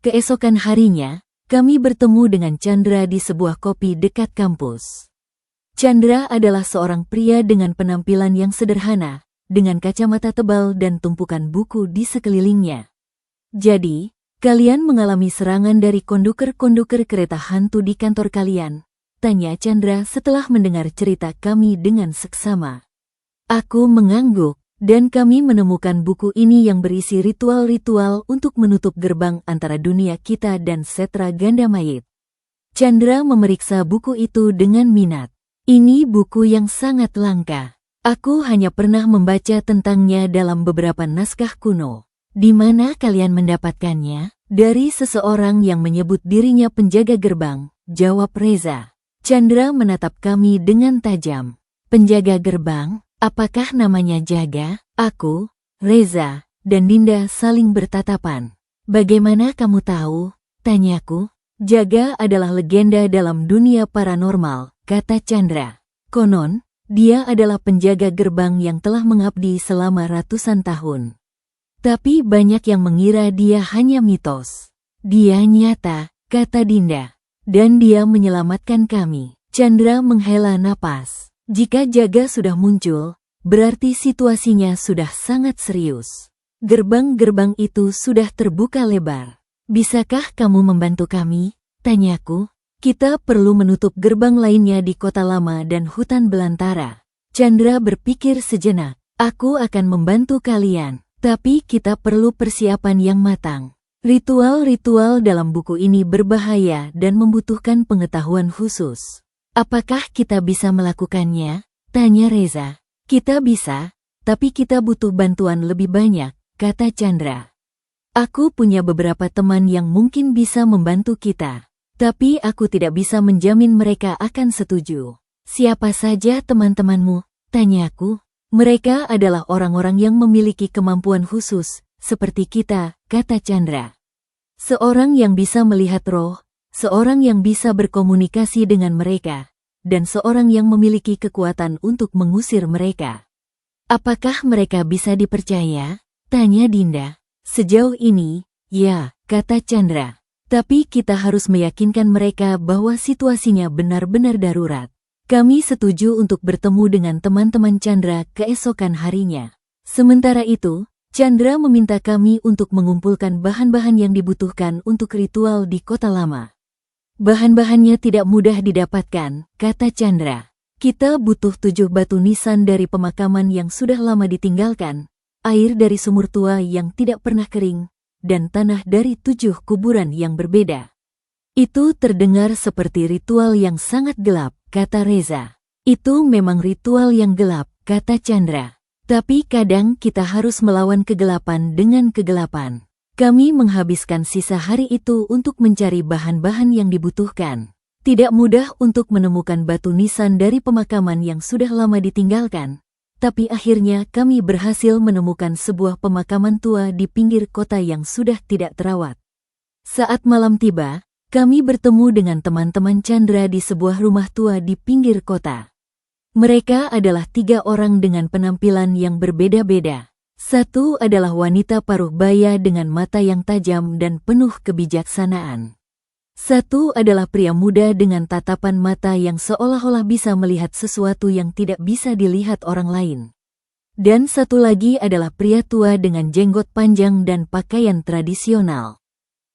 Keesokan harinya, kami bertemu dengan Chandra di sebuah kopi dekat kampus. Chandra adalah seorang pria dengan penampilan yang sederhana, dengan kacamata tebal dan tumpukan buku di sekelilingnya. Jadi, kalian mengalami serangan dari konduker-konduker kereta hantu di kantor kalian? Tanya Chandra setelah mendengar cerita kami dengan seksama. Aku mengangguk. Dan kami menemukan buku ini yang berisi ritual-ritual untuk menutup gerbang antara dunia kita dan Setra Ganda Mayit. Chandra memeriksa buku itu dengan minat. Ini buku yang sangat langka. Aku hanya pernah membaca tentangnya dalam beberapa naskah kuno. Di mana kalian mendapatkannya? Dari seseorang yang menyebut dirinya penjaga gerbang, jawab Reza. Chandra menatap kami dengan tajam. Penjaga gerbang? Apakah namanya Jaga? Aku, Reza, dan Dinda saling bertatapan. Bagaimana kamu tahu? Tanyaku. Jaga adalah legenda dalam dunia paranormal, kata Chandra. Konon, dia adalah penjaga gerbang yang telah mengabdi selama ratusan tahun. Tapi banyak yang mengira dia hanya mitos. Dia nyata, kata Dinda. Dan dia menyelamatkan kami. Chandra menghela napas. Jika Jaga sudah muncul, berarti situasinya sudah sangat serius. Gerbang-gerbang itu sudah terbuka lebar. Bisakah kamu membantu kami? Tanyaku. Kita perlu menutup gerbang lainnya di kota lama dan hutan belantara. Chandra berpikir sejenak. Aku akan membantu kalian, tapi kita perlu persiapan yang matang. Ritual-ritual dalam buku ini berbahaya dan membutuhkan pengetahuan khusus. Apakah kita bisa melakukannya? Tanya Reza. Kita bisa, tapi kita butuh bantuan lebih banyak, kata Chandra. Aku punya beberapa teman yang mungkin bisa membantu kita, tapi aku tidak bisa menjamin mereka akan setuju. Siapa saja teman-temanmu? Tanyaku. Mereka adalah orang-orang yang memiliki kemampuan khusus, seperti kita, kata Chandra. Seorang yang bisa melihat roh, seorang yang bisa berkomunikasi dengan mereka, dan seorang yang memiliki kekuatan untuk mengusir mereka. Apakah mereka bisa dipercaya? Tanya Dinda. Sejauh ini, ya, kata Chandra. Tapi kita harus meyakinkan mereka bahwa situasinya benar-benar darurat. Kami setuju untuk bertemu dengan teman-teman Chandra keesokan harinya. Sementara itu, Chandra meminta kami untuk mengumpulkan bahan-bahan yang dibutuhkan untuk ritual di kota lama. Bahan-bahannya tidak mudah didapatkan, kata Chandra. Kita butuh 7 batu nisan dari pemakaman yang sudah lama ditinggalkan, air dari sumur tua yang tidak pernah kering, dan tanah dari 7 kuburan yang berbeda. Itu terdengar seperti ritual yang sangat gelap, kata Reza. Itu memang ritual yang gelap, kata Chandra. Tapi kadang kita harus melawan kegelapan dengan kegelapan. Kami menghabiskan sisa hari itu untuk mencari bahan-bahan yang dibutuhkan. Tidak mudah untuk menemukan batu nisan dari pemakaman yang sudah lama ditinggalkan, tapi akhirnya kami berhasil menemukan sebuah pemakaman tua di pinggir kota yang sudah tidak terawat. Saat malam tiba, kami bertemu dengan teman-teman Chandra di sebuah rumah tua di pinggir kota. Mereka adalah 3 orang dengan penampilan yang berbeda-beda. Satu adalah wanita paruh baya dengan mata yang tajam dan penuh kebijaksanaan. Satu adalah pria muda dengan tatapan mata yang seolah-olah bisa melihat sesuatu yang tidak bisa dilihat orang lain. Dan satu lagi adalah pria tua dengan jenggot panjang dan pakaian tradisional.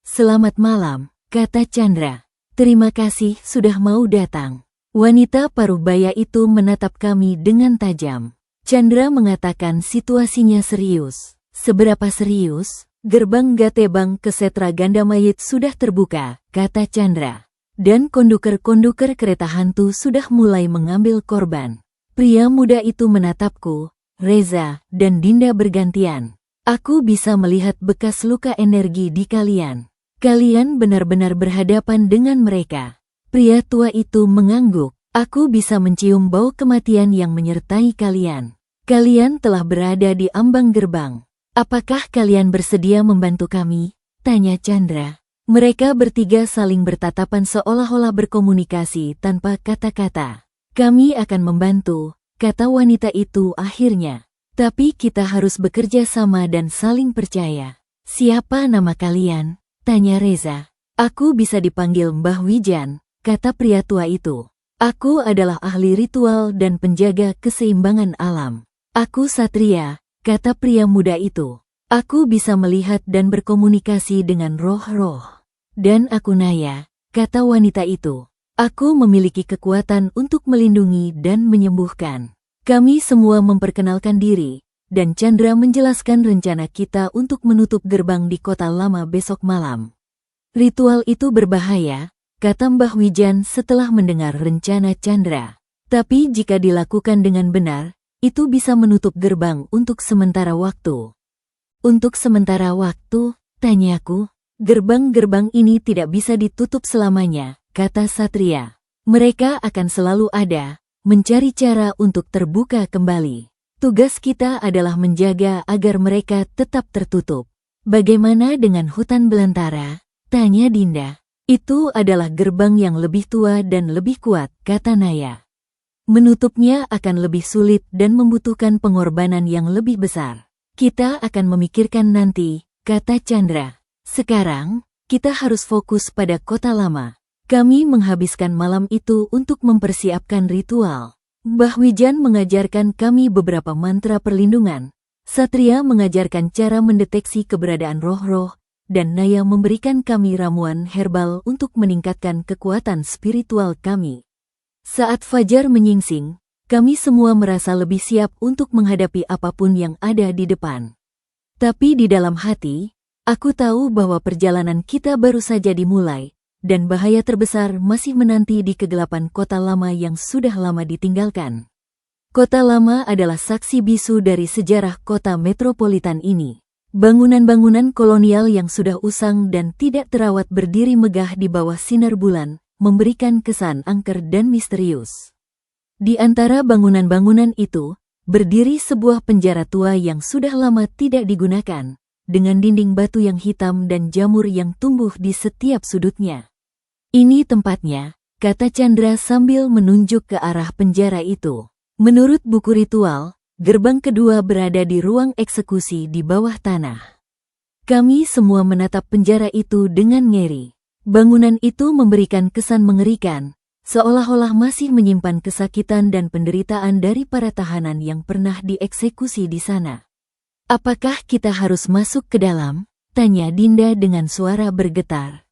"Selamat malam," kata Chandra. "Terima kasih sudah mau datang." Wanita paruh baya itu menatap kami dengan tajam. Chandra mengatakan situasinya serius. "Seberapa serius?" "Gerbang Gatebang ke Setra Gandamayit sudah terbuka," kata Chandra. "Dan konduker-konduker kereta hantu sudah mulai mengambil korban." Pria muda itu menatapku, Reza, dan Dinda bergantian. "Aku bisa melihat bekas luka energi di kalian. Kalian benar-benar berhadapan dengan mereka." Pria tua itu mengangguk. "Aku bisa mencium bau kematian yang menyertai kalian. Kalian telah berada di ambang gerbang. Apakah kalian bersedia membantu kami?" tanya Chandra. Mereka bertiga saling bertatapan seolah-olah berkomunikasi tanpa kata-kata. "Kami akan membantu," kata wanita itu akhirnya. "Tapi kita harus bekerja sama dan saling percaya." "Siapa nama kalian?" tanya Reza. "Aku bisa dipanggil Mbah Wijan," kata pria tua itu. "Aku adalah ahli ritual dan penjaga keseimbangan alam." "Aku Satria," kata pria muda itu. "Aku bisa melihat dan berkomunikasi dengan roh-roh." "Dan aku Naya," kata wanita itu. "Aku memiliki kekuatan untuk melindungi dan menyembuhkan." Kami semua memperkenalkan diri, dan Chandra menjelaskan rencana kita untuk menutup gerbang di kota lama besok malam. "Ritual itu berbahaya," kata Mbah Wijan setelah mendengar rencana Chandra. "Tapi jika dilakukan dengan benar, itu bisa menutup gerbang untuk sementara waktu." "Untuk sementara waktu?" tanyaku. "Gerbang-gerbang ini tidak bisa ditutup selamanya," kata Satria. "Mereka akan selalu ada, mencari cara untuk terbuka kembali. Tugas kita adalah menjaga agar mereka tetap tertutup." "Bagaimana dengan hutan belantara?" tanya Dinda. "Itu adalah gerbang yang lebih tua dan lebih kuat," kata Naya. "Menutupnya akan lebih sulit dan membutuhkan pengorbanan yang lebih besar. Kita akan memikirkan nanti," kata Chandra. "Sekarang, kita harus fokus pada kota lama." Kami menghabiskan malam itu untuk mempersiapkan ritual. Mbah Wijan mengajarkan kami beberapa mantra perlindungan. Satria mengajarkan cara mendeteksi keberadaan roh-roh, dan Naya memberikan kami ramuan herbal untuk meningkatkan kekuatan spiritual kami. Saat fajar menyingsing, kami semua merasa lebih siap untuk menghadapi apapun yang ada di depan. Tapi di dalam hati, aku tahu bahwa perjalanan kita baru saja dimulai, dan bahaya terbesar masih menanti di kegelapan kota lama yang sudah lama ditinggalkan. Kota lama adalah saksi bisu dari sejarah kota metropolitan ini. Bangunan-bangunan kolonial yang sudah usang dan tidak terawat berdiri megah di bawah sinar bulan, memberikan kesan angker dan misterius. Di antara bangunan-bangunan itu, berdiri sebuah penjara tua yang sudah lama tidak digunakan, dengan dinding batu yang hitam dan jamur yang tumbuh di setiap sudutnya. "Ini tempatnya," kata Chandra sambil menunjuk ke arah penjara itu. Menurut buku ritual, gerbang kedua berada di ruang eksekusi di bawah tanah. Kami semua menatap penjara itu dengan ngeri. Bangunan itu memberikan kesan mengerikan, seolah-olah masih menyimpan kesakitan dan penderitaan dari para tahanan yang pernah dieksekusi di sana. "Apakah kita harus masuk ke dalam?" tanya Dinda dengan suara bergetar.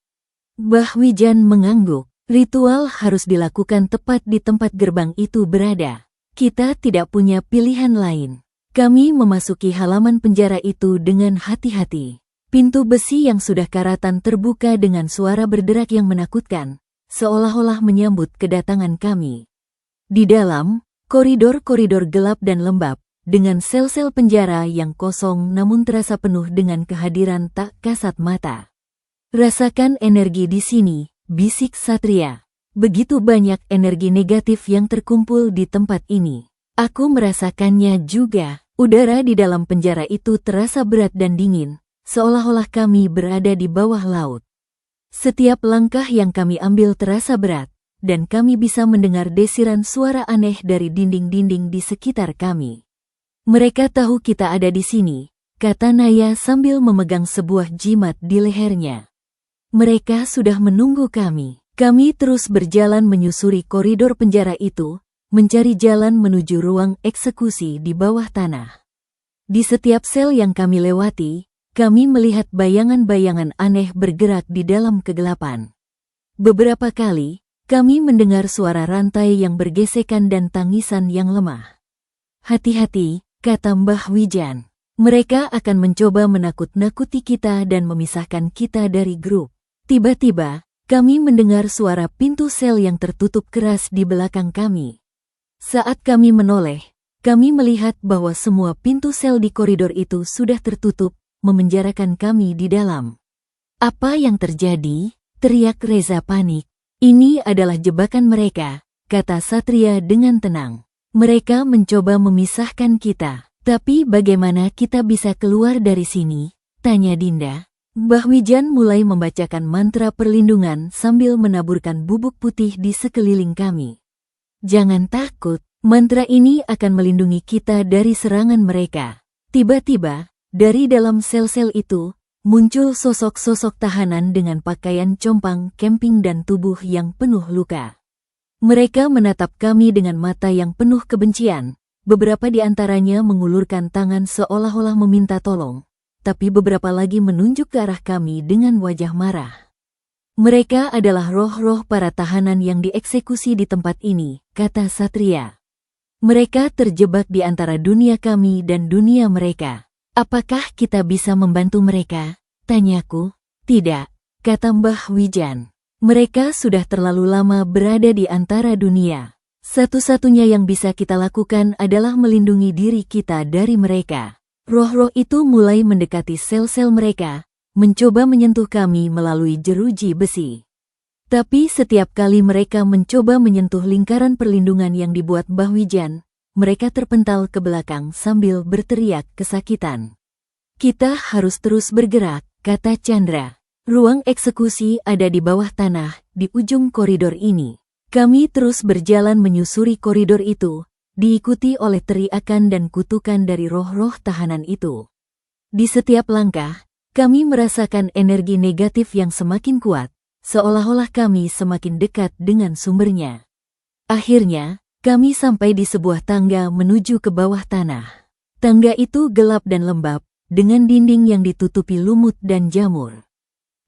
Mbah Wijan mengangguk. "Ritual harus dilakukan tepat di tempat gerbang itu berada. Kita tidak punya pilihan lain." Kami memasuki halaman penjara itu dengan hati-hati. Pintu besi yang sudah karatan terbuka dengan suara berderak yang menakutkan, seolah-olah menyambut kedatangan kami. Di dalam, koridor-koridor gelap dan lembab, dengan sel-sel penjara yang kosong namun terasa penuh dengan kehadiran tak kasat mata. "Rasakan energi di sini," bisik Satria. Begitu banyak energi negatif yang terkumpul di tempat ini. Aku merasakannya juga. Udara di dalam penjara itu terasa berat dan dingin, seolah-olah kami berada di bawah laut. Setiap langkah yang kami ambil terasa berat, dan kami bisa mendengar desiran suara aneh dari dinding-dinding di sekitar kami. Mereka tahu kita ada di sini, kata Naya sambil memegang sebuah jimat di lehernya. Mereka sudah menunggu kami. Kami terus berjalan menyusuri koridor penjara itu, mencari jalan menuju ruang eksekusi di bawah tanah. Di setiap sel yang kami lewati, kami melihat bayangan-bayangan aneh bergerak di dalam kegelapan. Beberapa kali, kami mendengar suara rantai yang bergesekan dan tangisan yang lemah. Hati-hati, kata Mbah Wijan. Mereka akan mencoba menakut-nakuti kita dan memisahkan kita dari grup. Tiba-tiba, kami mendengar suara pintu sel yang tertutup keras di belakang kami. Saat kami menoleh, kami melihat bahwa semua pintu sel di koridor itu sudah tertutup, memenjarakan kami di dalam. Apa yang terjadi? Teriak Reza panik. Ini adalah jebakan mereka, kata Satria dengan tenang. Mereka mencoba memisahkan kita. Tapi bagaimana kita bisa keluar dari sini? Tanya Dinda. Mbah Wijan mulai membacakan mantra perlindungan sambil menaburkan bubuk putih di sekeliling kami. Jangan takut, mantra ini akan melindungi kita dari serangan mereka. Tiba-tiba, dari dalam sel-sel itu, muncul sosok-sosok tahanan dengan pakaian compang camping dan tubuh yang penuh luka. Mereka menatap kami dengan mata yang penuh kebencian. Beberapa di antaranya mengulurkan tangan seolah-olah meminta tolong, tapi beberapa lagi menunjuk ke arah kami dengan wajah marah. Mereka adalah roh-roh para tahanan yang dieksekusi di tempat ini, kata Satria. Mereka terjebak di antara dunia kami dan dunia mereka. Apakah kita bisa membantu mereka? Tanyaku. Tidak, kata Mbah Wijan. Mereka sudah terlalu lama berada di antara dunia. Satu-satunya yang bisa kita lakukan adalah melindungi diri kita dari mereka. Roh-roh itu mulai mendekati sel-sel mereka, mencoba menyentuh kami melalui jeruji besi. Tapi setiap kali mereka mencoba menyentuh lingkaran perlindungan yang dibuat Mbah Wijan, mereka terpental ke belakang sambil berteriak kesakitan. Kita harus terus bergerak, kata Chandra. Ruang eksekusi ada di bawah tanah, di ujung koridor ini. Kami terus berjalan menyusuri koridor itu, diikuti oleh teriakan dan kutukan dari roh-roh tahanan itu. Di setiap langkah, kami merasakan energi negatif yang semakin kuat, seolah-olah kami semakin dekat dengan sumbernya. Akhirnya, kami sampai di sebuah tangga menuju ke bawah tanah. Tangga itu gelap dan lembab, dengan dinding yang ditutupi lumut dan jamur.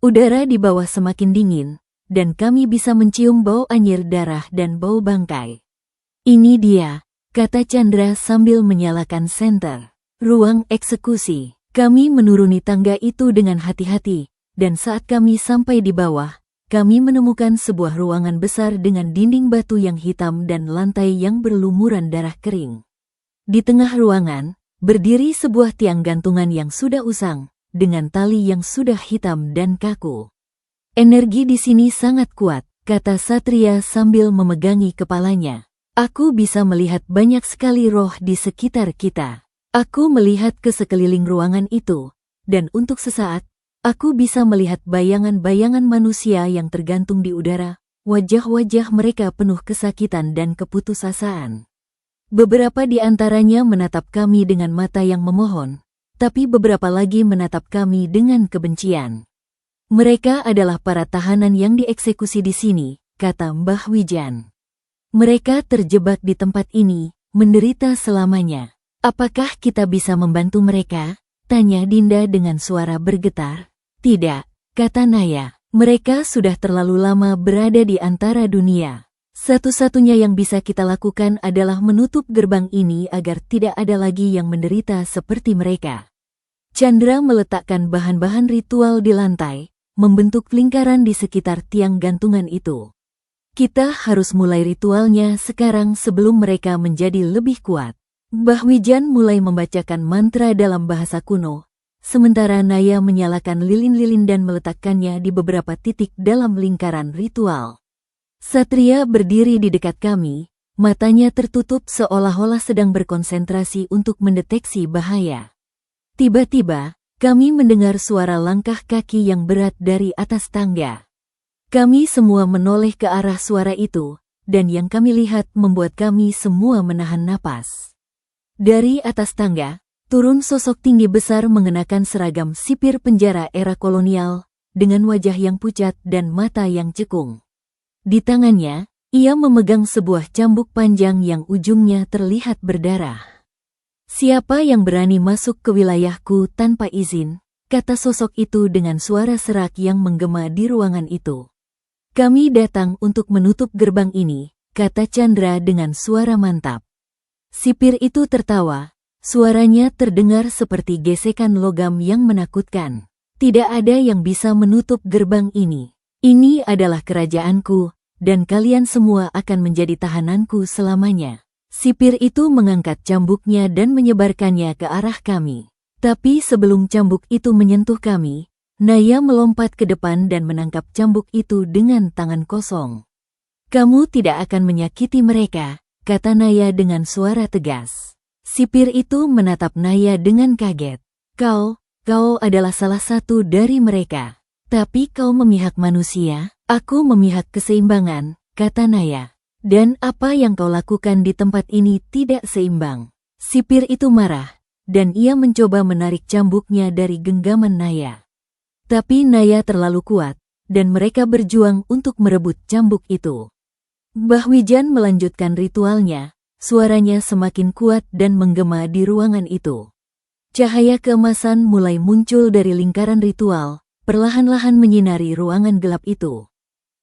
Udara di bawah semakin dingin, dan kami bisa mencium bau anyir darah dan bau bangkai. Ini dia, kata Chandra sambil menyalakan senter. Ruang eksekusi. Kami menuruni tangga itu dengan hati-hati, dan saat kami sampai di bawah, kami menemukan sebuah ruangan besar dengan dinding batu yang hitam dan lantai yang berlumuran darah kering. Di tengah ruangan, berdiri sebuah tiang gantungan yang sudah usang, dengan tali yang sudah hitam dan kaku. Energi di sini sangat kuat, kata Satria sambil memegangi kepalanya. Aku bisa melihat banyak sekali roh di sekitar kita. Aku melihat ke sekeliling ruangan itu, dan untuk sesaat, aku bisa melihat bayangan-bayangan manusia yang tergantung di udara, wajah-wajah mereka penuh kesakitan dan keputusasaan. Beberapa di antaranya menatap kami dengan mata yang memohon, tapi beberapa lagi menatap kami dengan kebencian. Mereka adalah para tahanan yang dieksekusi di sini, kata Mbah Wijan. Mereka terjebak di tempat ini, menderita selamanya. Apakah kita bisa membantu mereka? Tanya Dinda dengan suara bergetar. Tidak, kata Naya. Mereka sudah terlalu lama berada di antara dunia. Satu-satunya yang bisa kita lakukan adalah menutup gerbang ini agar tidak ada lagi yang menderita seperti mereka. Chandra meletakkan bahan-bahan ritual di lantai, membentuk lingkaran di sekitar tiang gantungan itu. Kita harus mulai ritualnya sekarang sebelum mereka menjadi lebih kuat. Mbah Wijan mulai membacakan mantra dalam bahasa kuno, sementara Naya menyalakan lilin-lilin dan meletakkannya di beberapa titik dalam lingkaran ritual. Satria berdiri di dekat kami, matanya tertutup seolah-olah sedang berkonsentrasi untuk mendeteksi bahaya. Tiba-tiba, kami mendengar suara langkah kaki yang berat dari atas tangga. Kami semua menoleh ke arah suara itu, dan yang kami lihat membuat kami semua menahan napas. Dari atas tangga, turun sosok tinggi besar mengenakan seragam sipir penjara era kolonial, dengan wajah yang pucat dan mata yang cekung. Di tangannya, ia memegang sebuah cambuk panjang yang ujungnya terlihat berdarah. "Siapa yang berani masuk ke wilayahku tanpa izin?" kata sosok itu dengan suara serak yang menggema di ruangan itu. "Kami datang untuk menutup gerbang ini," kata Chandra dengan suara mantap. Sipir itu tertawa, suaranya terdengar seperti gesekan logam yang menakutkan. "Tidak ada yang bisa menutup gerbang ini. Ini adalah kerajaanku, dan kalian semua akan menjadi tahananku selamanya." Sipir itu mengangkat cambuknya dan menyebarkannya ke arah kami. Tapi sebelum cambuk itu menyentuh kami, Naya melompat ke depan dan menangkap cambuk itu dengan tangan kosong. "Kamu tidak akan menyakiti mereka," kata Naya dengan suara tegas. Sipir itu menatap Naya dengan kaget. Kau adalah salah satu dari mereka. Tapi kau memihak manusia, aku memihak keseimbangan," kata Naya. "Dan apa yang kau lakukan di tempat ini tidak seimbang." Sipir itu marah, dan ia mencoba menarik cambuknya dari genggaman Naya. Tapi Naya terlalu kuat, dan mereka berjuang untuk merebut cambuk itu. Mbah Wijan melanjutkan ritualnya, suaranya semakin kuat dan menggema di ruangan itu. Cahaya keemasan mulai muncul dari lingkaran ritual, perlahan-lahan menyinari ruangan gelap itu.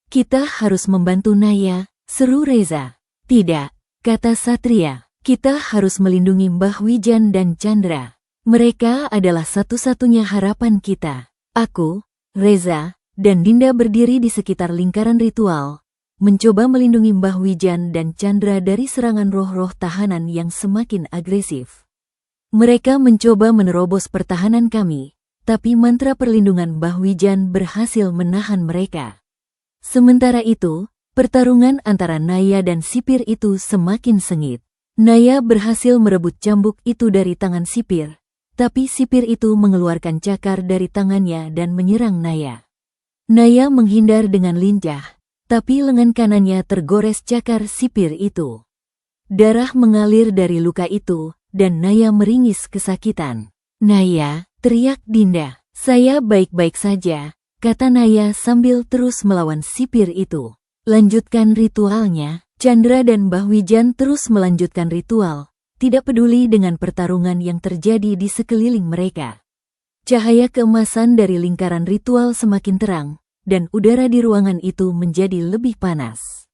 "Kita harus membantu Naya," seru Reza. "Tidak," kata Satria. "Kita harus melindungi Mbah Wijan dan Chandra. Mereka adalah satu-satunya harapan kita." Aku, Reza, dan Dinda berdiri di sekitar lingkaran ritual, mencoba melindungi Mbah Wijan dan Chandra dari serangan roh-roh tahanan yang semakin agresif. Mereka mencoba menerobos pertahanan kami, tapi mantra perlindungan Mbah Wijan berhasil menahan mereka. Sementara itu, pertarungan antara Naya dan sipir itu semakin sengit. Naya berhasil merebut cambuk itu dari tangan sipir, tapi sipir itu mengeluarkan cakar dari tangannya dan menyerang Naya. Naya menghindar dengan lincah, tapi lengan kanannya tergores cakar sipir itu. Darah mengalir dari luka itu, dan Naya meringis kesakitan. "Naya," teriak Dinda. "Saya baik-baik saja," kata Naya sambil terus melawan sipir itu. Lanjutkan ritualnya. Chandra dan Mbah Wijan terus melanjutkan ritual, tidak peduli dengan pertarungan yang terjadi di sekeliling mereka. Cahaya keemasan dari lingkaran ritual semakin terang, dan udara di ruangan itu menjadi lebih panas.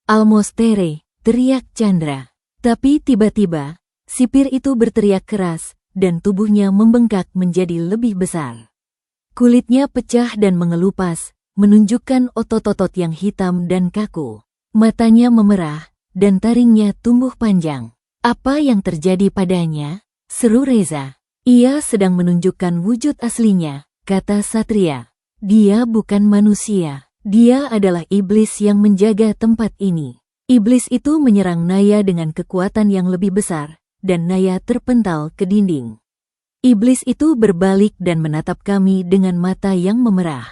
"Almostere," teriak Chandra. Tapi tiba-tiba, sipir itu berteriak keras, dan tubuhnya membengkak menjadi lebih besar. Kulitnya pecah dan mengelupas, menunjukkan otot-otot yang hitam dan kaku. Matanya memerah, dan taringnya tumbuh panjang. "Apa yang terjadi padanya?" seru Reza. "Ia sedang menunjukkan wujud aslinya," kata Satria. "Dia bukan manusia. Dia adalah iblis yang menjaga tempat ini." Iblis itu menyerang Naya dengan kekuatan yang lebih besar, dan Naya terpental ke dinding. Iblis itu berbalik dan menatap kami dengan mata yang memerah.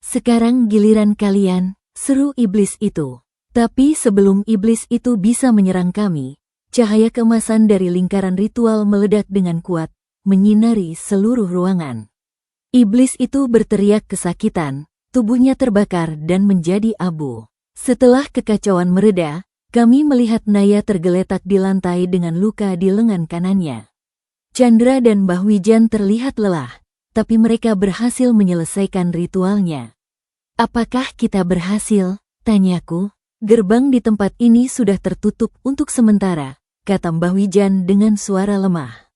"Sekarang giliran kalian," seru iblis itu. Tapi sebelum iblis itu bisa menyerang kami, cahaya keemasan dari lingkaran ritual meledak dengan kuat, menyinari seluruh ruangan. Iblis itu berteriak kesakitan, tubuhnya terbakar dan menjadi abu. Setelah kekacauan mereda, kami melihat Naya tergeletak di lantai dengan luka di lengan kanannya. Chandra dan Mbah Wijan terlihat lelah, tapi mereka berhasil menyelesaikan ritualnya. "Apakah kita berhasil?" tanyaku. "Gerbang di tempat ini sudah tertutup untuk sementara," kata Mbah Wijan dengan suara lemah.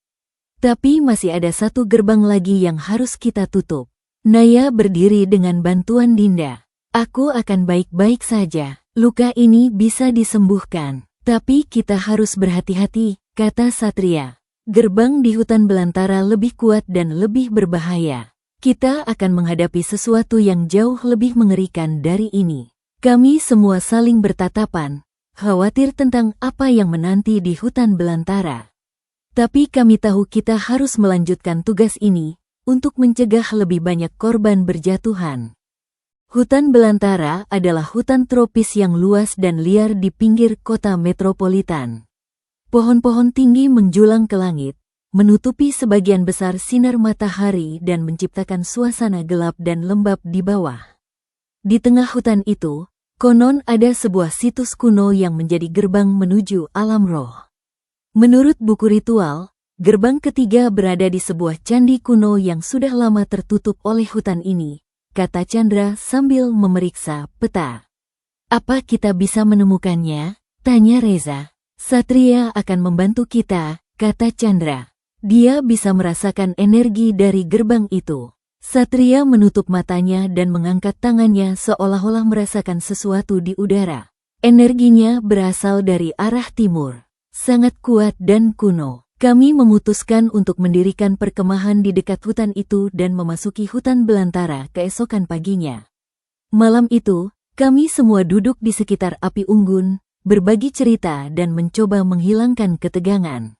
"Tapi masih ada satu gerbang lagi yang harus kita tutup." Naya berdiri dengan bantuan Dinda. "Aku akan baik-baik saja. Luka ini bisa disembuhkan. Tapi kita harus berhati-hati," kata Satria. "Gerbang di hutan belantara lebih kuat dan lebih berbahaya. Kita akan menghadapi sesuatu yang jauh lebih mengerikan dari ini." Kami semua saling bertatapan, khawatir tentang apa yang menanti di hutan belantara. Tapi kami tahu kita harus melanjutkan tugas ini untuk mencegah lebih banyak korban berjatuhan. Hutan belantara adalah hutan tropis yang luas dan liar di pinggir kota metropolitan. Pohon-pohon tinggi menjulang ke langit, menutupi sebagian besar sinar matahari dan menciptakan suasana gelap dan lembab di bawah. Di tengah hutan itu, konon ada sebuah situs kuno yang menjadi gerbang menuju alam roh. Menurut buku ritual, gerbang ketiga berada di sebuah candi kuno yang sudah lama tertutup oleh hutan ini, kata Chandra sambil memeriksa peta. Apa kita bisa menemukannya? Tanya Reza. Satria akan membantu kita, kata Chandra. Dia bisa merasakan energi dari gerbang itu. Satria menutup matanya dan mengangkat tangannya seolah-olah merasakan sesuatu di udara. Energinya berasal dari arah timur. Sangat kuat dan kuno. Kami memutuskan untuk mendirikan perkemahan di dekat hutan itu dan memasuki hutan belantara keesokan paginya. Malam itu, kami semua duduk di sekitar api unggun, berbagi cerita dan mencoba menghilangkan ketegangan.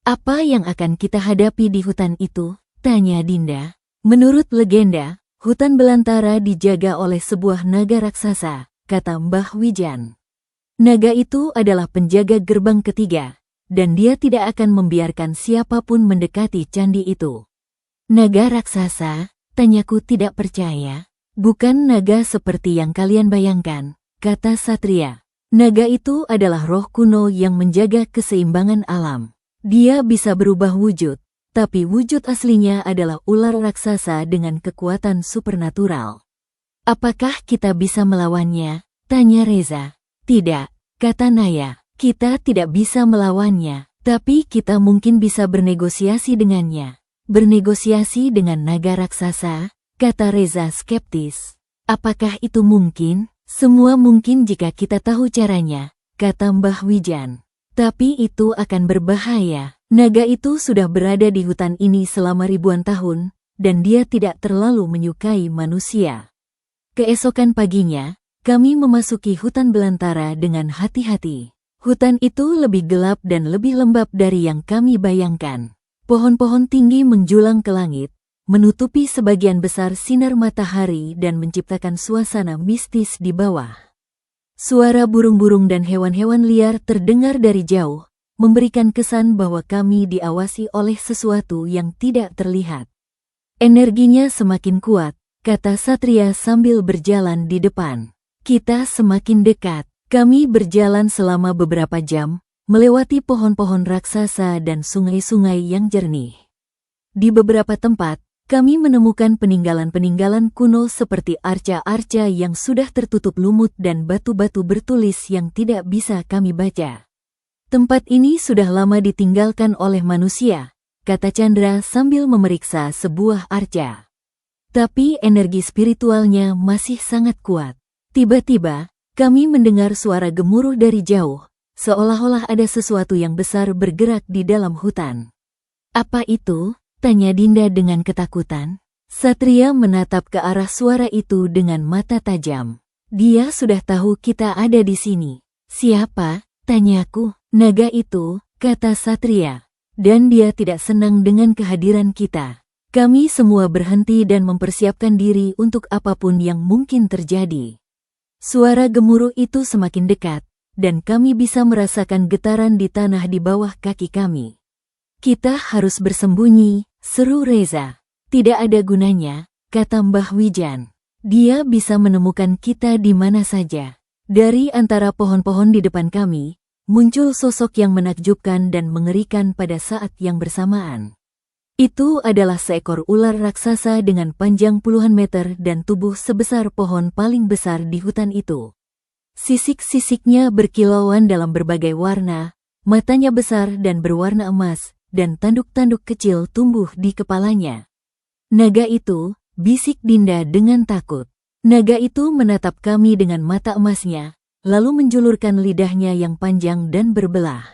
Apa yang akan kita hadapi di hutan itu? Tanya Dinda. Menurut legenda, hutan belantara dijaga oleh sebuah naga raksasa, kata Mbah Wijan. Naga itu adalah penjaga gerbang ketiga, dan dia tidak akan membiarkan siapapun mendekati candi itu. Naga raksasa? Tanyaku tidak percaya. Bukan naga seperti yang kalian bayangkan, kata Satria. Naga itu adalah roh kuno yang menjaga keseimbangan alam. Dia bisa berubah wujud, tapi wujud aslinya adalah ular raksasa dengan kekuatan supernatural. Apakah kita bisa melawannya? Tanya Reza. Tidak, kata Naya, kita tidak bisa melawannya, tapi kita mungkin bisa bernegosiasi dengannya. Bernegosiasi dengan naga raksasa? Kata Reza skeptis. Apakah itu mungkin? Semua mungkin jika kita tahu caranya, kata Mbah Wijan. Tapi itu akan berbahaya. Naga itu sudah berada di hutan ini selama ribuan tahun, dan dia tidak terlalu menyukai manusia. Keesokan paginya, kami memasuki hutan belantara dengan hati-hati. Hutan itu lebih gelap dan lebih lembab dari yang kami bayangkan. Pohon-pohon tinggi menjulang ke langit, menutupi sebagian besar sinar matahari dan menciptakan suasana mistis di bawah. Suara burung-burung dan hewan-hewan liar terdengar dari jauh, memberikan kesan bahwa kami diawasi oleh sesuatu yang tidak terlihat. Energinya semakin kuat, kata Satria sambil berjalan di depan. Kita semakin dekat. Kami berjalan selama beberapa jam, melewati pohon-pohon raksasa dan sungai-sungai yang jernih. Di beberapa tempat, kami menemukan peninggalan-peninggalan kuno seperti arca-arca yang sudah tertutup lumut dan batu-batu bertulis yang tidak bisa kami baca. Tempat ini sudah lama ditinggalkan oleh manusia, kata Chandra sambil memeriksa sebuah arca. Tapi energi spiritualnya masih sangat kuat. Tiba-tiba, kami mendengar suara gemuruh dari jauh, seolah-olah ada sesuatu yang besar bergerak di dalam hutan. Apa itu? Tanya Dinda dengan ketakutan. Satria menatap ke arah suara itu dengan mata tajam. Dia sudah tahu kita ada di sini. Siapa? Tanyaku. Naga itu, kata Satria. Dan dia tidak senang dengan kehadiran kita. Kami semua berhenti dan mempersiapkan diri untuk apapun yang mungkin terjadi. Suara gemuruh itu semakin dekat, dan kami bisa merasakan getaran di tanah di bawah kaki kami. Kita harus bersembunyi, seru Reza. Tidak ada gunanya, kata Mbah Wijan. Dia bisa menemukan kita di mana saja. Dari antara pohon-pohon di depan kami, muncul sosok yang menakjubkan dan mengerikan pada saat yang bersamaan. Itu adalah seekor ular raksasa dengan panjang puluhan meter dan tubuh sebesar pohon paling besar di hutan itu. Sisik-sisiknya berkilauan dalam berbagai warna, matanya besar dan berwarna emas, dan tanduk-tanduk kecil tumbuh di kepalanya. Naga itu, bisik Dinda dengan takut. Naga itu menatap kami dengan mata emasnya, lalu menjulurkan lidahnya yang panjang dan berbelah.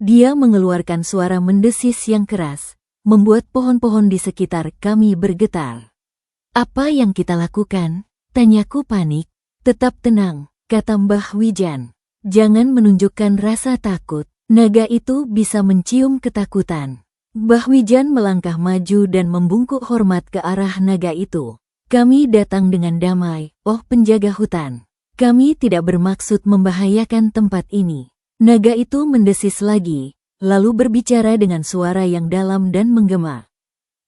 Dia mengeluarkan suara mendesis yang keras, membuat pohon-pohon di sekitar kami bergetar. Apa yang kita lakukan? Tanyaku panik. Tetap tenang, kata Mbah Wijan. Jangan menunjukkan rasa takut. Naga itu bisa mencium ketakutan. Mbah Wijan melangkah maju dan membungkuk hormat ke arah naga itu. Kami datang dengan damai, oh penjaga hutan. Kami tidak bermaksud membahayakan tempat ini. Naga itu mendesis lagi, lalu berbicara dengan suara yang dalam dan menggema.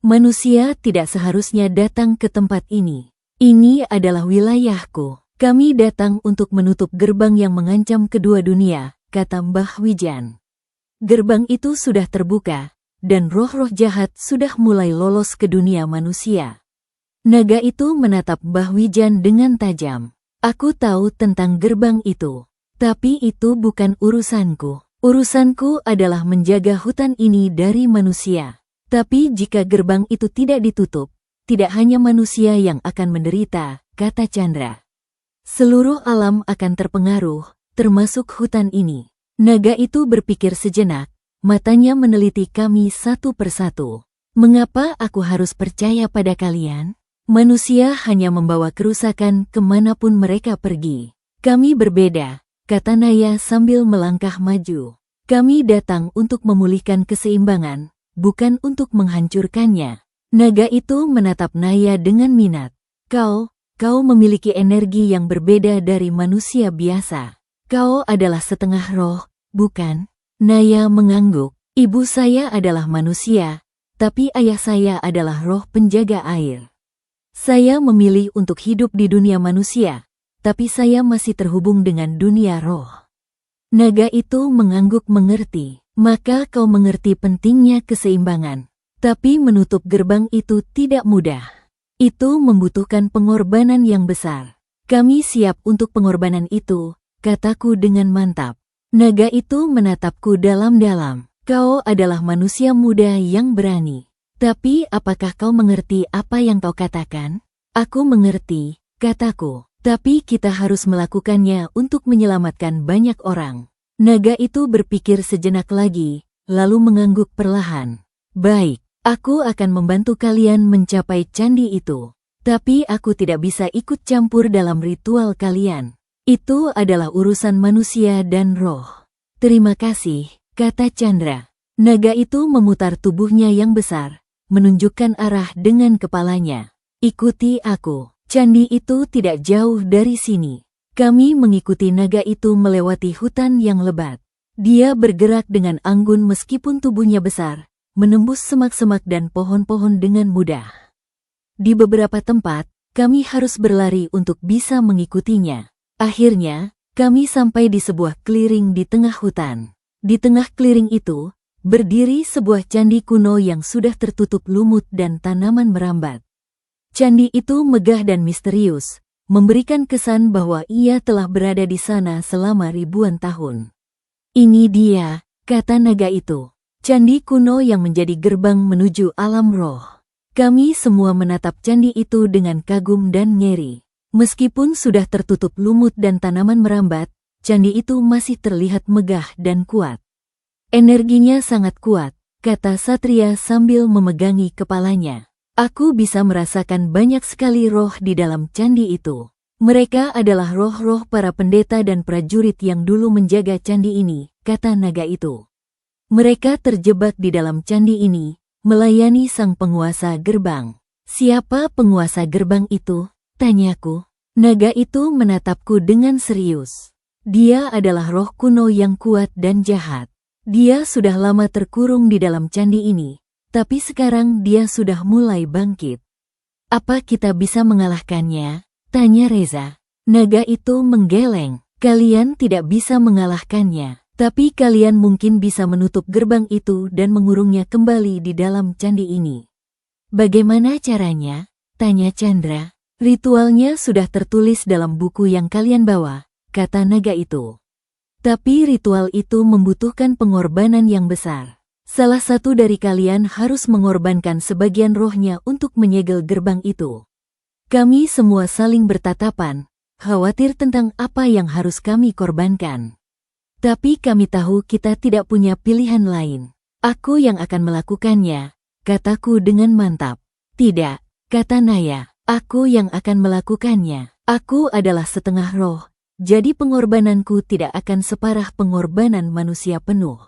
Manusia tidak seharusnya datang ke tempat ini. Ini adalah wilayahku. Kami datang untuk menutup gerbang yang mengancam kedua dunia, kata Mbah Wijan. Gerbang itu sudah terbuka, dan roh-roh jahat sudah mulai lolos ke dunia manusia. Naga itu menatap Mbah Wijan dengan tajam. Aku tahu tentang gerbang itu, tapi itu bukan urusanku. Urusanku adalah menjaga hutan ini dari manusia. Tapi jika gerbang itu tidak ditutup, tidak hanya manusia yang akan menderita, kata Chandra. Seluruh alam akan terpengaruh, termasuk hutan ini. Naga itu berpikir sejenak, matanya meneliti kami satu persatu. Mengapa aku harus percaya pada kalian? Manusia hanya membawa kerusakan kemanapun mereka pergi. Kami berbeda, kata Naya sambil melangkah maju. Kami datang untuk memulihkan keseimbangan, bukan untuk menghancurkannya. Naga itu menatap Naya dengan minat. Kau memiliki energi yang berbeda dari manusia biasa. Kau adalah setengah roh, bukan? Naya mengangguk. Ibu saya adalah manusia, tapi ayah saya adalah roh penjaga air. Saya memilih untuk hidup di dunia manusia, tapi saya masih terhubung dengan dunia roh. Naga itu mengangguk mengerti. Maka kau mengerti pentingnya keseimbangan. Tapi menutup gerbang itu tidak mudah. Itu membutuhkan pengorbanan yang besar. Kami siap untuk pengorbanan itu, kataku dengan mantap. Naga itu menatapku dalam-dalam. Kau adalah manusia muda yang berani. Tapi apakah kau mengerti apa yang kau katakan? Aku mengerti, kataku. Tapi kita harus melakukannya untuk menyelamatkan banyak orang. Naga itu berpikir sejenak lagi, lalu mengangguk perlahan. Baik. Aku akan membantu kalian mencapai candi itu. Tapi aku tidak bisa ikut campur dalam ritual kalian. Itu adalah urusan manusia dan roh. Terima kasih, kata Chandra. Naga itu memutar tubuhnya yang besar, menunjukkan arah dengan kepalanya. Ikuti aku. Candi itu tidak jauh dari sini. Kami mengikuti naga itu melewati hutan yang lebat. Dia bergerak dengan anggun meskipun tubuhnya besar, menembus semak-semak dan pohon-pohon dengan mudah. Di beberapa tempat, kami harus berlari untuk bisa mengikutinya. Akhirnya, kami sampai di sebuah clearing di tengah hutan. Di tengah clearing itu, berdiri sebuah candi kuno yang sudah tertutup lumut dan tanaman merambat. Candi itu megah dan misterius, memberikan kesan bahwa ia telah berada di sana selama ribuan tahun. Ini dia, kata naga itu. Candi kuno yang menjadi gerbang menuju alam roh. Kami semua menatap candi itu dengan kagum dan ngeri. Meskipun sudah tertutup lumut dan tanaman merambat, candi itu masih terlihat megah dan kuat. Energinya sangat kuat, kata Satria sambil memegangi kepalanya. Aku bisa merasakan banyak sekali roh di dalam candi itu. Mereka adalah roh-roh para pendeta dan prajurit yang dulu menjaga candi ini, kata naga itu. Mereka terjebak di dalam candi ini, melayani sang penguasa gerbang. Siapa penguasa gerbang itu? Tanyaku. Naga itu menatapku dengan serius. Dia adalah roh kuno yang kuat dan jahat. Dia sudah lama terkurung di dalam candi ini, tapi sekarang dia sudah mulai bangkit. Apa kita bisa mengalahkannya? Tanya Reza. Naga itu menggeleng. Kalian tidak bisa mengalahkannya. Tapi kalian mungkin bisa menutup gerbang itu dan mengurungnya kembali di dalam candi ini. Bagaimana caranya? Tanya Chandra. Ritualnya sudah tertulis dalam buku yang kalian bawa, kata naga itu. Tapi ritual itu membutuhkan pengorbanan yang besar. Salah satu dari kalian harus mengorbankan sebagian rohnya untuk menyegel gerbang itu. Kami semua saling bertatapan, khawatir tentang apa yang harus kami korbankan. Tapi kami tahu kita tidak punya pilihan lain. Aku yang akan melakukannya, kataku dengan mantap. Tidak, kata Naya, aku yang akan melakukannya. Aku adalah setengah roh, jadi pengorbananku tidak akan separah pengorbanan manusia penuh.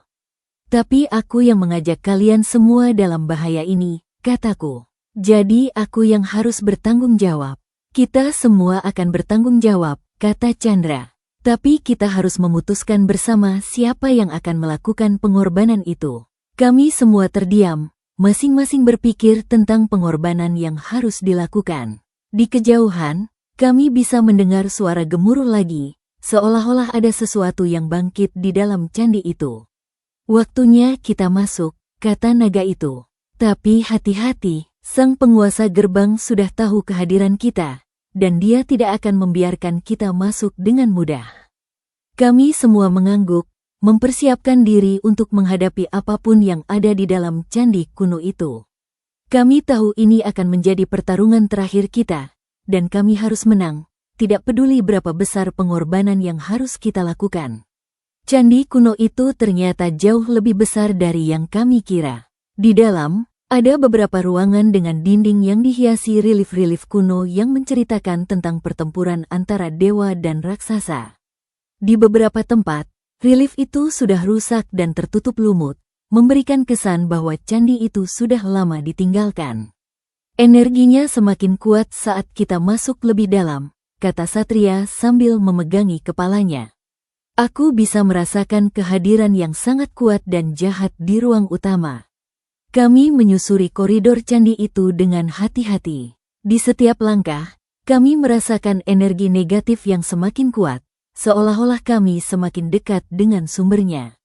Tapi aku yang mengajak kalian semua dalam bahaya ini, kataku. Jadi aku yang harus bertanggung jawab. Kita semua akan bertanggung jawab, kata Chandra. Tapi kita harus memutuskan bersama siapa yang akan melakukan pengorbanan itu. Kami semua terdiam, masing-masing berpikir tentang pengorbanan yang harus dilakukan. Di kejauhan, kami bisa mendengar suara gemuruh lagi, seolah-olah ada sesuatu yang bangkit di dalam candi itu. Waktunya kita masuk, kata naga itu. Tapi hati-hati, sang penguasa gerbang sudah tahu kehadiran kita, dan dia tidak akan membiarkan kita masuk dengan mudah. Kami semua mengangguk, mempersiapkan diri untuk menghadapi apapun yang ada di dalam candi kuno itu. Kami tahu ini akan menjadi pertarungan terakhir kita, dan kami harus menang, tidak peduli berapa besar pengorbanan yang harus kita lakukan. Candi kuno itu ternyata jauh lebih besar dari yang kami kira. Di dalam, ada beberapa ruangan dengan dinding yang dihiasi relief-relief kuno yang menceritakan tentang pertempuran antara dewa dan raksasa. Di beberapa tempat, relief itu sudah rusak dan tertutup lumut, memberikan kesan bahwa candi itu sudah lama ditinggalkan. Energinya semakin kuat saat kita masuk lebih dalam, kata Satria sambil memegangi kepalanya. Aku bisa merasakan kehadiran yang sangat kuat dan jahat di ruang utama. Kami menyusuri koridor candi itu dengan hati-hati. Di setiap langkah, kami merasakan energi negatif yang semakin kuat, seolah-olah kami semakin dekat dengan sumbernya.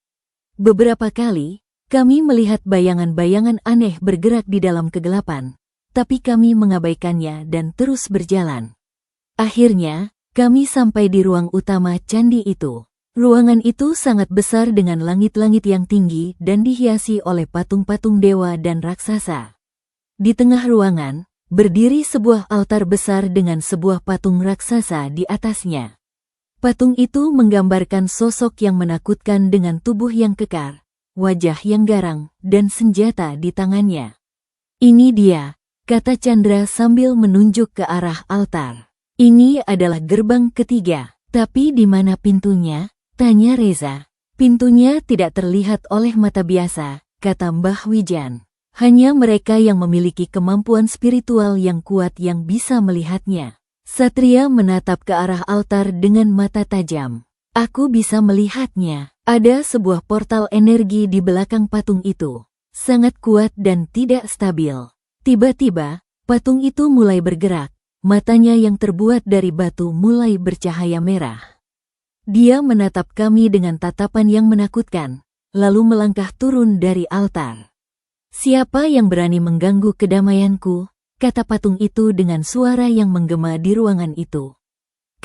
Beberapa kali, kami melihat bayangan-bayangan aneh bergerak di dalam kegelapan, tapi kami mengabaikannya dan terus berjalan. Akhirnya, kami sampai di ruang utama candi itu. Ruangan itu sangat besar dengan langit-langit yang tinggi dan dihiasi oleh patung-patung dewa dan raksasa. Di tengah ruangan, berdiri sebuah altar besar dengan sebuah patung raksasa di atasnya. Patung itu menggambarkan sosok yang menakutkan dengan tubuh yang kekar, wajah yang garang, dan senjata di tangannya. Ini dia, kata Chandra sambil menunjuk ke arah altar. Ini adalah gerbang ketiga, tapi di mana pintunya? Tanya Reza. Pintunya tidak terlihat oleh mata biasa, kata Mbah Wijan. Hanya mereka yang memiliki kemampuan spiritual yang kuat yang bisa melihatnya. Satria menatap ke arah altar dengan mata tajam. Aku bisa melihatnya. Ada sebuah portal energi di belakang patung itu. Sangat kuat dan tidak stabil. Tiba-tiba, patung itu mulai bergerak. Matanya yang terbuat dari batu mulai bercahaya merah. Dia menatap kami dengan tatapan yang menakutkan, lalu melangkah turun dari altar. Siapa yang berani mengganggu kedamaianku? Kata patung itu dengan suara yang menggema di ruangan itu.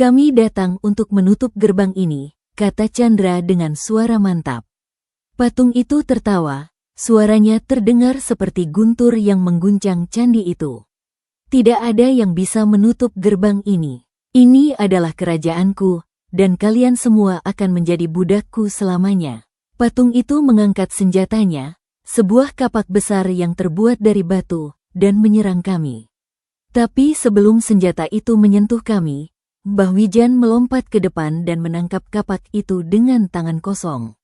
Kami datang untuk menutup gerbang ini, kata Chandra dengan suara mantap. Patung itu tertawa, suaranya terdengar seperti guntur yang mengguncang candi itu. Tidak ada yang bisa menutup gerbang ini. Ini adalah kerajaanku, dan kalian semua akan menjadi budakku selamanya. Patung itu mengangkat senjatanya, sebuah kapak besar yang terbuat dari batu, dan menyerang kami. Tapi sebelum senjata itu menyentuh kami, Mbah Wijan melompat ke depan dan menangkap kapak itu dengan tangan kosong.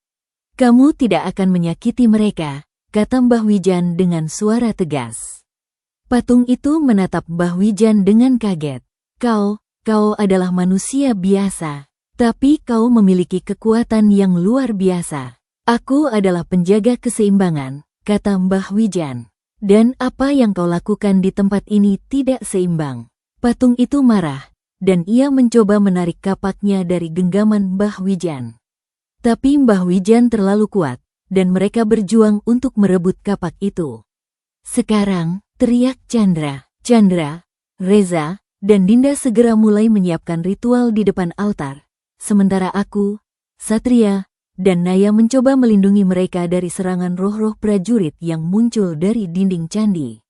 Kamu tidak akan menyakiti mereka, kata Mbah Wijan dengan suara tegas. Patung itu menatap Mbah Wijan dengan kaget. Kau adalah manusia biasa, tapi kau memiliki kekuatan yang luar biasa. Aku adalah penjaga keseimbangan, kata Mbah Wijan. Dan apa yang kau lakukan di tempat ini tidak seimbang. Patung itu marah, dan ia mencoba menarik kapaknya dari genggaman Mbah Wijan. Tapi Mbah Wijan terlalu kuat, dan mereka berjuang untuk merebut kapak itu. Sekarang, teriak Chandra, Reza, dan Dinda segera mulai menyiapkan ritual di depan altar. Sementara aku, Satria, dan Naya mencoba melindungi mereka dari serangan roh-roh prajurit yang muncul dari dinding candi.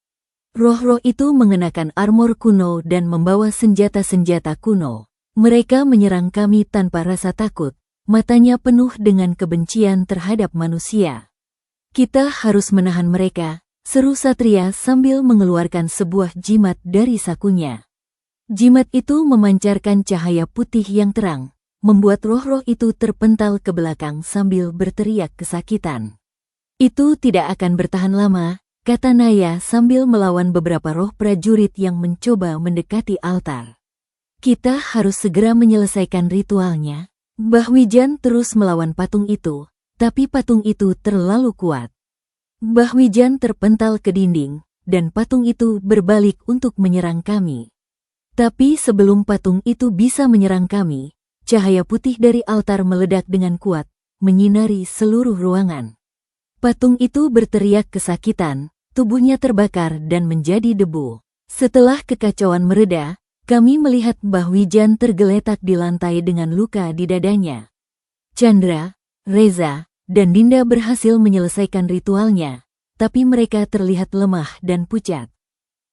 Roh-roh itu mengenakan armor kuno dan membawa senjata-senjata kuno. Mereka menyerang kami tanpa rasa takut, matanya penuh dengan kebencian terhadap manusia. Kita harus menahan mereka, seru Satria sambil mengeluarkan sebuah jimat dari sakunya. Jimat itu memancarkan cahaya putih yang terang, membuat roh-roh itu terpental ke belakang sambil berteriak kesakitan. Itu tidak akan bertahan lama, kata Naya sambil melawan beberapa roh prajurit yang mencoba mendekati altar. Kita harus segera menyelesaikan ritualnya. Mbah Wijan terus melawan patung itu, tapi patung itu terlalu kuat. Mbah Wijan terpental ke dinding, dan patung itu berbalik untuk menyerang kami. Tapi sebelum patung itu bisa menyerang kami, cahaya putih dari altar meledak dengan kuat, menyinari seluruh ruangan. Patung itu berteriak kesakitan, tubuhnya terbakar dan menjadi debu. Setelah kekacauan mereda, kami melihat Mbah Wijan tergeletak di lantai dengan luka di dadanya. Chandra, Reza, dan Dinda berhasil menyelesaikan ritualnya, tapi mereka terlihat lemah dan pucat.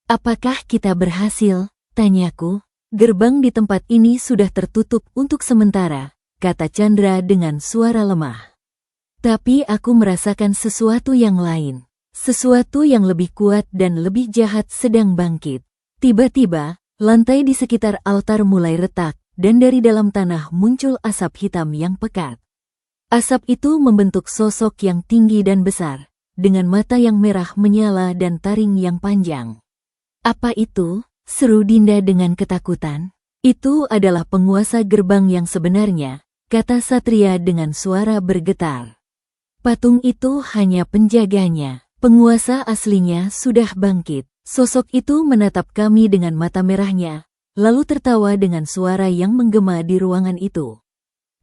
Apakah kita berhasil? Tanyaku. Gerbang di tempat ini sudah tertutup untuk sementara, kata Chandra dengan suara lemah. Tapi aku merasakan sesuatu yang lain. Sesuatu yang lebih kuat dan lebih jahat sedang bangkit. Tiba-tiba, lantai di sekitar altar mulai retak, dan dari dalam tanah muncul asap hitam yang pekat. Asap itu membentuk sosok yang tinggi dan besar, dengan mata yang merah menyala dan taring yang panjang. Apa itu? Seru Dinda dengan ketakutan. Itu adalah penguasa gerbang yang sebenarnya, kata Satria dengan suara bergetar. Patung itu hanya penjaganya. Penguasa aslinya sudah bangkit. Sosok itu menatap kami dengan mata merahnya, lalu tertawa dengan suara yang menggema di ruangan itu.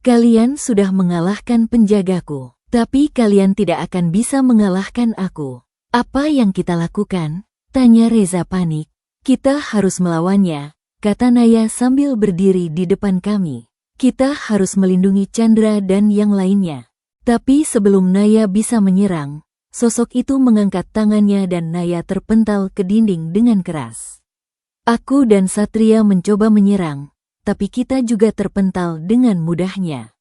Kalian sudah mengalahkan penjagaku, tapi kalian tidak akan bisa mengalahkan aku. Apa yang kita lakukan? Tanya Reza panik. Kita harus melawannya, kata Naya sambil berdiri di depan kami. Kita harus melindungi Chandra dan yang lainnya. Tapi sebelum Naya bisa menyerang, sosok itu mengangkat tangannya dan Naya terpental ke dinding dengan keras. Aku dan Satria mencoba menyerang, tapi kita juga terpental dengan mudahnya.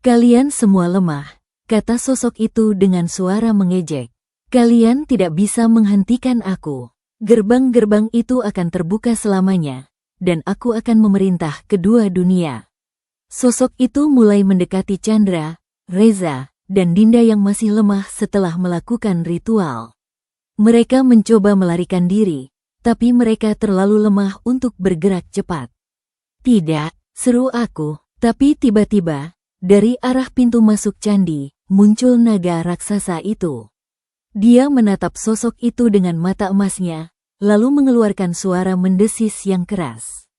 Kalian semua lemah, kata sosok itu dengan suara mengejek. Kalian tidak bisa menghentikan aku. Gerbang-gerbang itu akan terbuka selamanya, dan aku akan memerintah kedua dunia. Sosok itu mulai mendekati Chandra, Reza, dan Dinda yang masih lemah setelah melakukan ritual. Mereka mencoba melarikan diri, tapi mereka terlalu lemah untuk bergerak cepat. Tidak, seru aku, tapi tiba-tiba, dari arah pintu masuk candi, muncul naga raksasa itu. Dia menatap sosok itu dengan mata emasnya, lalu mengeluarkan suara mendesis yang keras.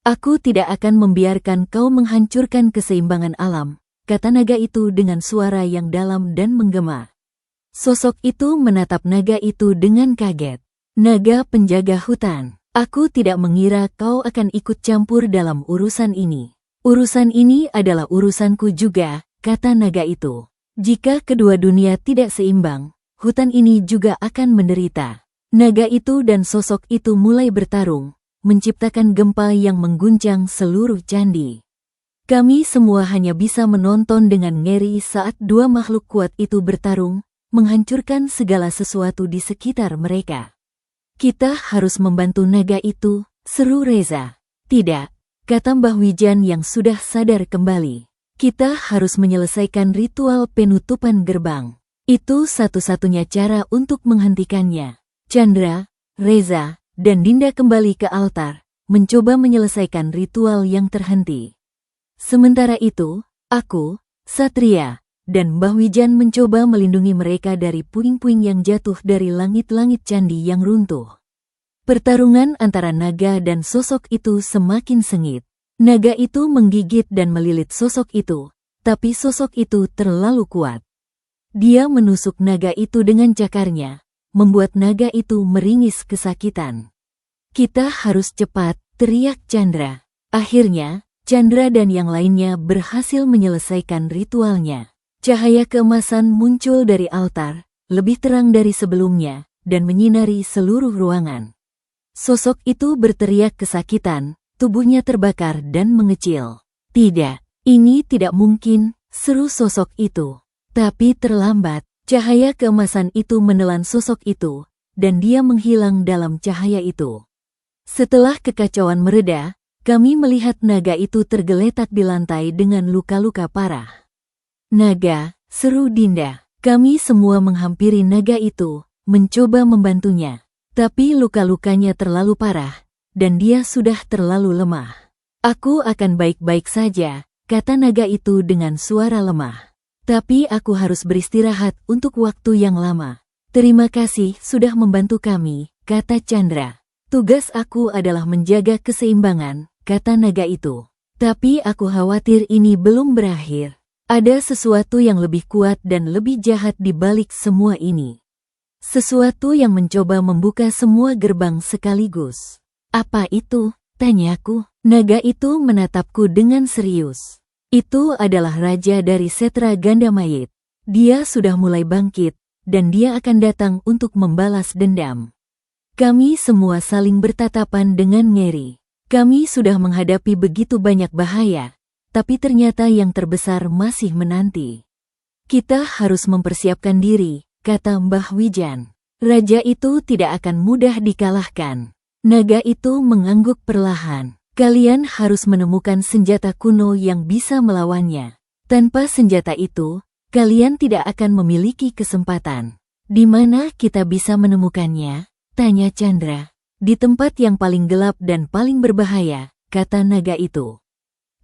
Aku tidak akan membiarkan kau menghancurkan keseimbangan alam, kata naga itu dengan suara yang dalam dan menggema. Sosok itu menatap naga itu dengan kaget. Naga penjaga hutan, aku tidak mengira kau akan ikut campur dalam urusan ini. Urusan ini adalah urusanku juga, kata naga itu. Jika kedua dunia tidak seimbang, hutan ini juga akan menderita. Naga itu dan sosok itu mulai bertarung, menciptakan gempa yang mengguncang seluruh candi. Kami semua hanya bisa menonton dengan ngeri saat dua makhluk kuat itu bertarung, menghancurkan segala sesuatu di sekitar mereka. Kita harus membantu naga itu, seru Reza. Tidak, kata Mbah Wijan yang sudah sadar kembali. Kita harus menyelesaikan ritual penutupan gerbang. Itu satu-satunya cara untuk menghentikannya. Chandra, Reza, dan Dinda kembali ke altar, mencoba menyelesaikan ritual yang terhenti. Sementara itu, aku, Satria, dan Mbah Wijan mencoba melindungi mereka dari puing-puing yang jatuh dari langit-langit candi yang runtuh. Pertarungan antara naga dan sosok itu semakin sengit. Naga itu menggigit dan melilit sosok itu, tapi sosok itu terlalu kuat. Dia menusuk naga itu dengan cakarnya, membuat naga itu meringis kesakitan. Kita harus cepat, teriak Chandra. Akhirnya, Chandra dan yang lainnya berhasil menyelesaikan ritualnya. Cahaya keemasan muncul dari altar, lebih terang dari sebelumnya, dan menyinari seluruh ruangan. Sosok itu berteriak kesakitan, tubuhnya terbakar dan mengecil. Tidak, ini tidak mungkin, seru sosok itu. Tapi terlambat, cahaya keemasan itu menelan sosok itu, dan dia menghilang dalam cahaya itu. Setelah kekacauan mereda, kami melihat naga itu tergeletak di lantai dengan luka-luka parah. "Naga," seru Dinda. Kami semua menghampiri naga itu, mencoba membantunya. Tapi luka-lukanya terlalu parah, dan dia sudah terlalu lemah. "Aku akan baik-baik saja," kata naga itu dengan suara lemah. "Tapi aku harus beristirahat untuk waktu yang lama." "Terima kasih sudah membantu kami," kata Chandra. "Tugas aku adalah menjaga keseimbangan," kata naga itu. "Tapi aku khawatir ini belum berakhir. Ada sesuatu yang lebih kuat dan lebih jahat di balik semua ini. Sesuatu yang mencoba membuka semua gerbang sekaligus." "Apa itu?" tanyaku. Naga itu menatapku dengan serius. "Itu adalah raja dari Setra Gandamayit. Dia sudah mulai bangkit, dan dia akan datang untuk membalas dendam." Kami semua saling bertatapan dengan ngeri. Kami sudah menghadapi begitu banyak bahaya, tapi ternyata yang terbesar masih menanti. "Kita harus mempersiapkan diri," kata Mbah Wijan. "Raja itu tidak akan mudah dikalahkan." Naga itu mengangguk perlahan. "Kalian harus menemukan senjata kuno yang bisa melawannya. Tanpa senjata itu, kalian tidak akan memiliki kesempatan." "Di mana kita bisa menemukannya?" tanya Chandra. "Di tempat yang paling gelap dan paling berbahaya," kata naga itu.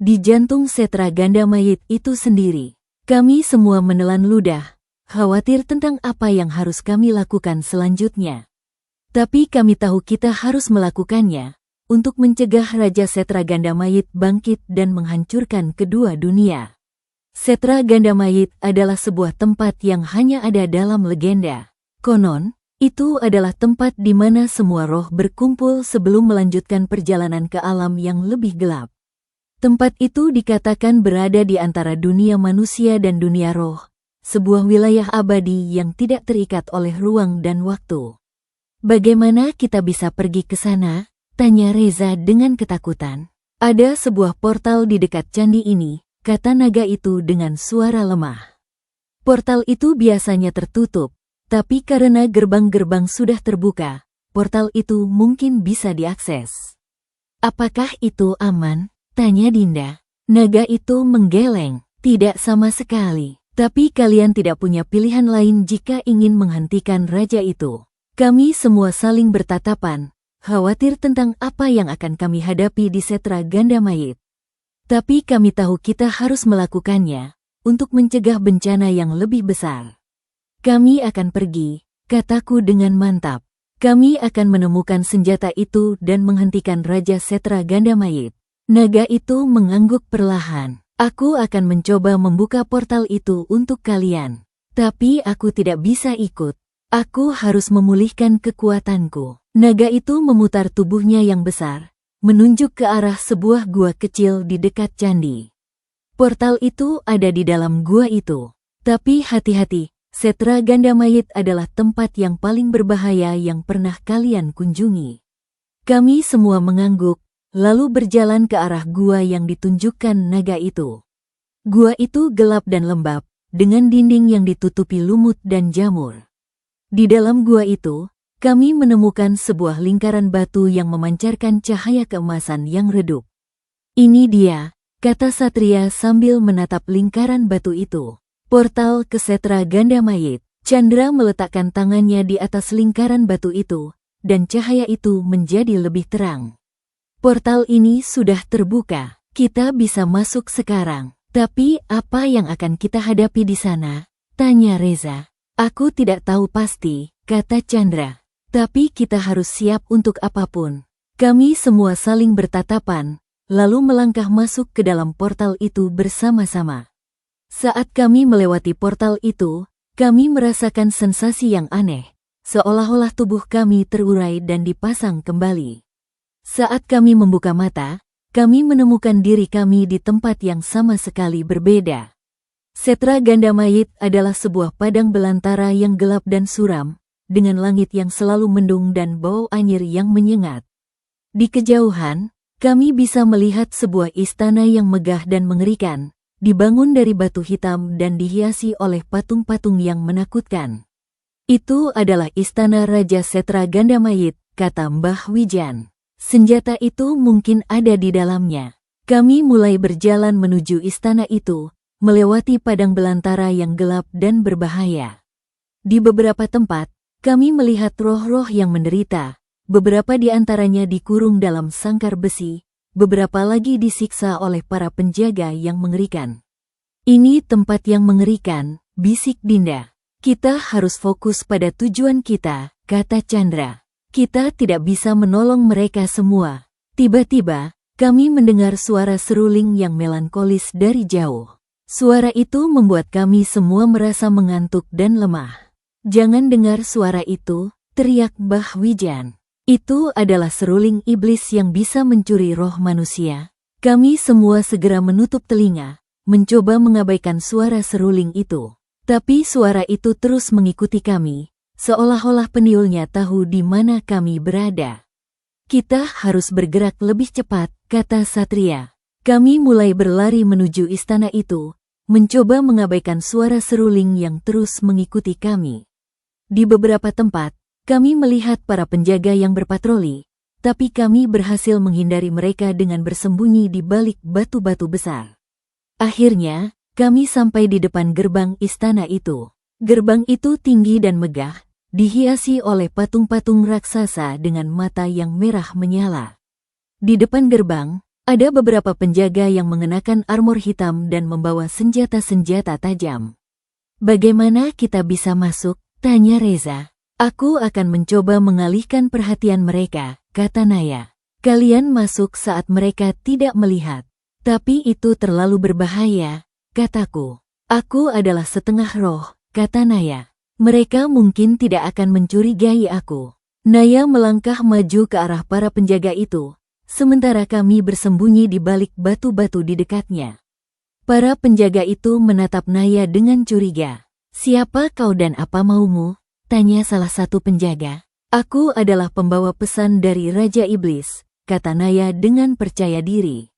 "Di jantung Setra Gandamayit itu sendiri." Kami semua menelan ludah, khawatir tentang apa yang harus kami lakukan selanjutnya. Tapi kami tahu kita harus melakukannya untuk mencegah Raja Setra Gandamayit bangkit dan menghancurkan kedua dunia. Setra Gandamayit adalah sebuah tempat yang hanya ada dalam legenda. Konon, itu adalah tempat di mana semua roh berkumpul sebelum melanjutkan perjalanan ke alam yang lebih gelap. Tempat itu dikatakan berada di antara dunia manusia dan dunia roh, sebuah wilayah abadi yang tidak terikat oleh ruang dan waktu. "Bagaimana kita bisa pergi ke sana?" tanya Reza dengan ketakutan. "Ada sebuah portal di dekat candi ini," kata naga itu dengan suara lemah. "Portal itu biasanya tertutup, tapi karena gerbang-gerbang sudah terbuka, portal itu mungkin bisa diakses." "Apakah itu aman?" tanya Dinda. Naga itu menggeleng. "Tidak sama sekali. Tapi kalian tidak punya pilihan lain jika ingin menghentikan raja itu." Kami semua saling bertatapan, khawatir tentang apa yang akan kami hadapi di Setra Gandamayit. Tapi kami tahu kita harus melakukannya untuk mencegah bencana yang lebih besar. "Kami akan pergi," kataku dengan mantap. "Kami akan menemukan senjata itu dan menghentikan Raja Setra Gandamayit." Naga itu mengangguk perlahan. "Aku akan mencoba membuka portal itu untuk kalian. Tapi aku tidak bisa ikut. Aku harus memulihkan kekuatanku." Naga itu memutar tubuhnya yang besar, menunjuk ke arah sebuah gua kecil di dekat candi. Portal itu ada di dalam gua itu. Tapi hati-hati, Setra Gandamayit adalah tempat yang paling berbahaya yang pernah kalian kunjungi. Kami semua mengangguk, lalu berjalan ke arah gua yang ditunjukkan naga itu. Gua itu gelap dan lembab, dengan dinding yang ditutupi lumut dan jamur. Di dalam gua itu, kami menemukan sebuah lingkaran batu yang memancarkan cahaya keemasan yang redup. "Ini dia," kata Satria sambil menatap lingkaran batu itu. "Portal ke Setra Gandamayit." Chandra meletakkan tangannya di atas lingkaran batu itu, dan cahaya itu menjadi lebih terang. "Portal ini sudah terbuka. Kita bisa masuk sekarang." "Tapi apa yang akan kita hadapi di sana?" tanya Reza. "Aku tidak tahu pasti," kata Chandra. "Tapi kita harus siap untuk apapun." Kami semua saling bertatapan, lalu melangkah masuk ke dalam portal itu bersama-sama. Saat kami melewati portal itu, kami merasakan sensasi yang aneh, seolah-olah tubuh kami terurai dan dipasang kembali. Saat kami membuka mata, kami menemukan diri kami di tempat yang sama sekali berbeda. Setra Gandamayit adalah sebuah padang belantara yang gelap dan suram, dengan langit yang selalu mendung dan bau anyir yang menyengat. Di kejauhan, kami bisa melihat sebuah istana yang megah dan mengerikan, dibangun dari batu hitam dan dihiasi oleh patung-patung yang menakutkan. "Itu adalah istana Raja Setra Gandamayit," kata Mbah Wijan. senjata itu mungkin ada di dalamnya. Kami mulai berjalan menuju istana itu, melewati padang belantara yang gelap dan berbahaya. Di beberapa tempat, kami melihat roh-roh yang menderita, beberapa di antaranya dikurung dalam sangkar besi, beberapa lagi disiksa oleh para penjaga yang mengerikan. Ini tempat yang mengerikan, bisik Dinda. Kita harus fokus pada tujuan kita, kata Chandra. Kita tidak bisa menolong mereka semua. Tiba-tiba, kami mendengar suara seruling yang melankolis dari jauh. Suara itu membuat kami semua merasa mengantuk dan lemah. Jangan dengar suara itu, teriak Mbah Wijan. Itu adalah seruling iblis yang bisa mencuri roh manusia. Kami semua segera menutup telinga, mencoba mengabaikan suara seruling itu. Tapi suara itu terus mengikuti kami, seolah-olah peniulnya tahu di mana kami berada. Kita harus bergerak lebih cepat, kata Satria. Kami mulai berlari menuju istana itu, mencoba mengabaikan suara seruling yang terus mengikuti kami. Di beberapa tempat, kami melihat para penjaga yang berpatroli, tapi kami berhasil menghindari mereka dengan bersembunyi di balik batu-batu besar. Akhirnya, kami sampai di depan gerbang istana itu. Gerbang itu tinggi dan megah, dihiasi oleh patung-patung raksasa dengan mata yang merah menyala. Di depan gerbang, ada beberapa penjaga yang mengenakan armor hitam dan membawa senjata-senjata tajam. Bagaimana kita bisa masuk? Tanya Reza. Aku akan mencoba mengalihkan perhatian mereka, kata Naya. Kalian masuk saat mereka tidak melihat. Tapi itu terlalu berbahaya, kataku. Aku adalah setengah roh, kata Naya. Mereka mungkin tidak akan mencurigai aku. Naya melangkah maju ke arah para penjaga itu, sementara kami bersembunyi di balik batu-batu di dekatnya. Para penjaga itu menatap Naya dengan curiga. Siapa kau dan apa maumu? Tanya salah satu penjaga. Aku adalah pembawa pesan dari Raja Iblis, kata Naya dengan percaya diri.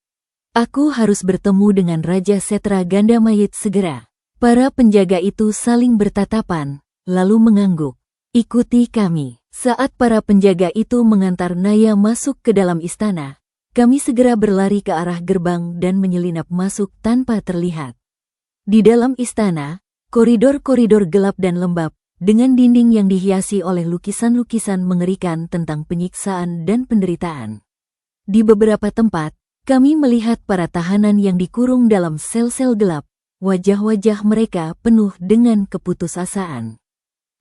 Aku harus bertemu dengan Raja Setra Gandamayit segera. Para penjaga itu saling bertatapan, lalu mengangguk. Ikuti kami. Saat para penjaga itu mengantar Naya masuk ke dalam istana, kami segera berlari ke arah gerbang dan menyelinap masuk tanpa terlihat. Di dalam istana, koridor-koridor gelap dan lembab, dengan dinding yang dihiasi oleh lukisan-lukisan mengerikan tentang penyiksaan dan penderitaan. Di beberapa tempat, kami melihat para tahanan yang dikurung dalam sel-sel gelap, wajah-wajah mereka penuh dengan keputusasaan.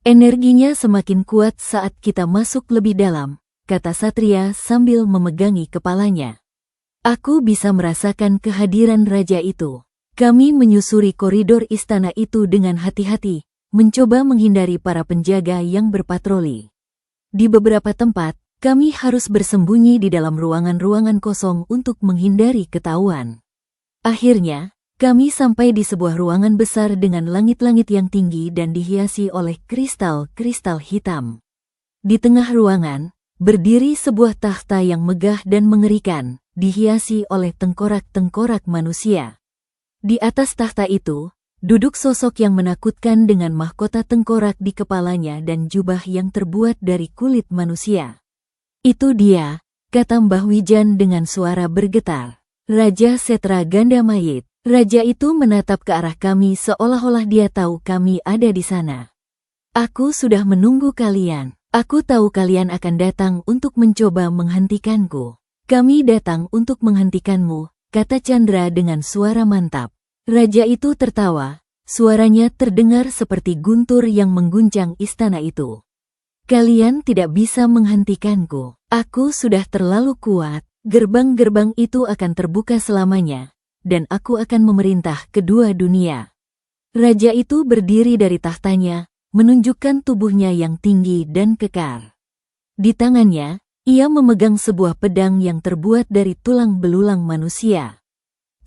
Energinya semakin kuat saat kita masuk lebih dalam, kata Satria sambil memegangi kepalanya. Aku bisa merasakan kehadiran raja itu. Kami menyusuri koridor istana itu dengan hati-hati, mencoba menghindari para penjaga yang berpatroli. Di beberapa tempat, kami harus bersembunyi di dalam ruangan-ruangan kosong untuk menghindari ketahuan. Akhirnya, kami sampai di sebuah ruangan besar dengan langit-langit yang tinggi dan dihiasi oleh kristal-kristal hitam. Di tengah ruangan, berdiri sebuah takhta yang megah dan mengerikan, dihiasi oleh tengkorak-tengkorak manusia. Di atas takhta itu, duduk sosok yang menakutkan dengan mahkota tengkorak di kepalanya dan jubah yang terbuat dari kulit manusia. Itu dia, kata Mbah Wijan dengan suara bergetar. Raja Setra Gandamayit. Raja itu menatap ke arah kami seolah-olah dia tahu kami ada di sana. Aku sudah menunggu kalian. Aku tahu kalian akan datang untuk mencoba menghentikanku. Kami datang untuk menghentikanmu, kata Chandra dengan suara mantap. Raja itu tertawa, suaranya terdengar seperti guntur yang mengguncang istana itu. Kalian tidak bisa menghentikanku. Aku sudah terlalu kuat. Gerbang-gerbang itu akan terbuka selamanya, dan aku akan memerintah kedua dunia. Raja itu berdiri dari tahtanya, menunjukkan tubuhnya yang tinggi dan kekar. Di tangannya, ia memegang sebuah pedang yang terbuat dari tulang belulang manusia.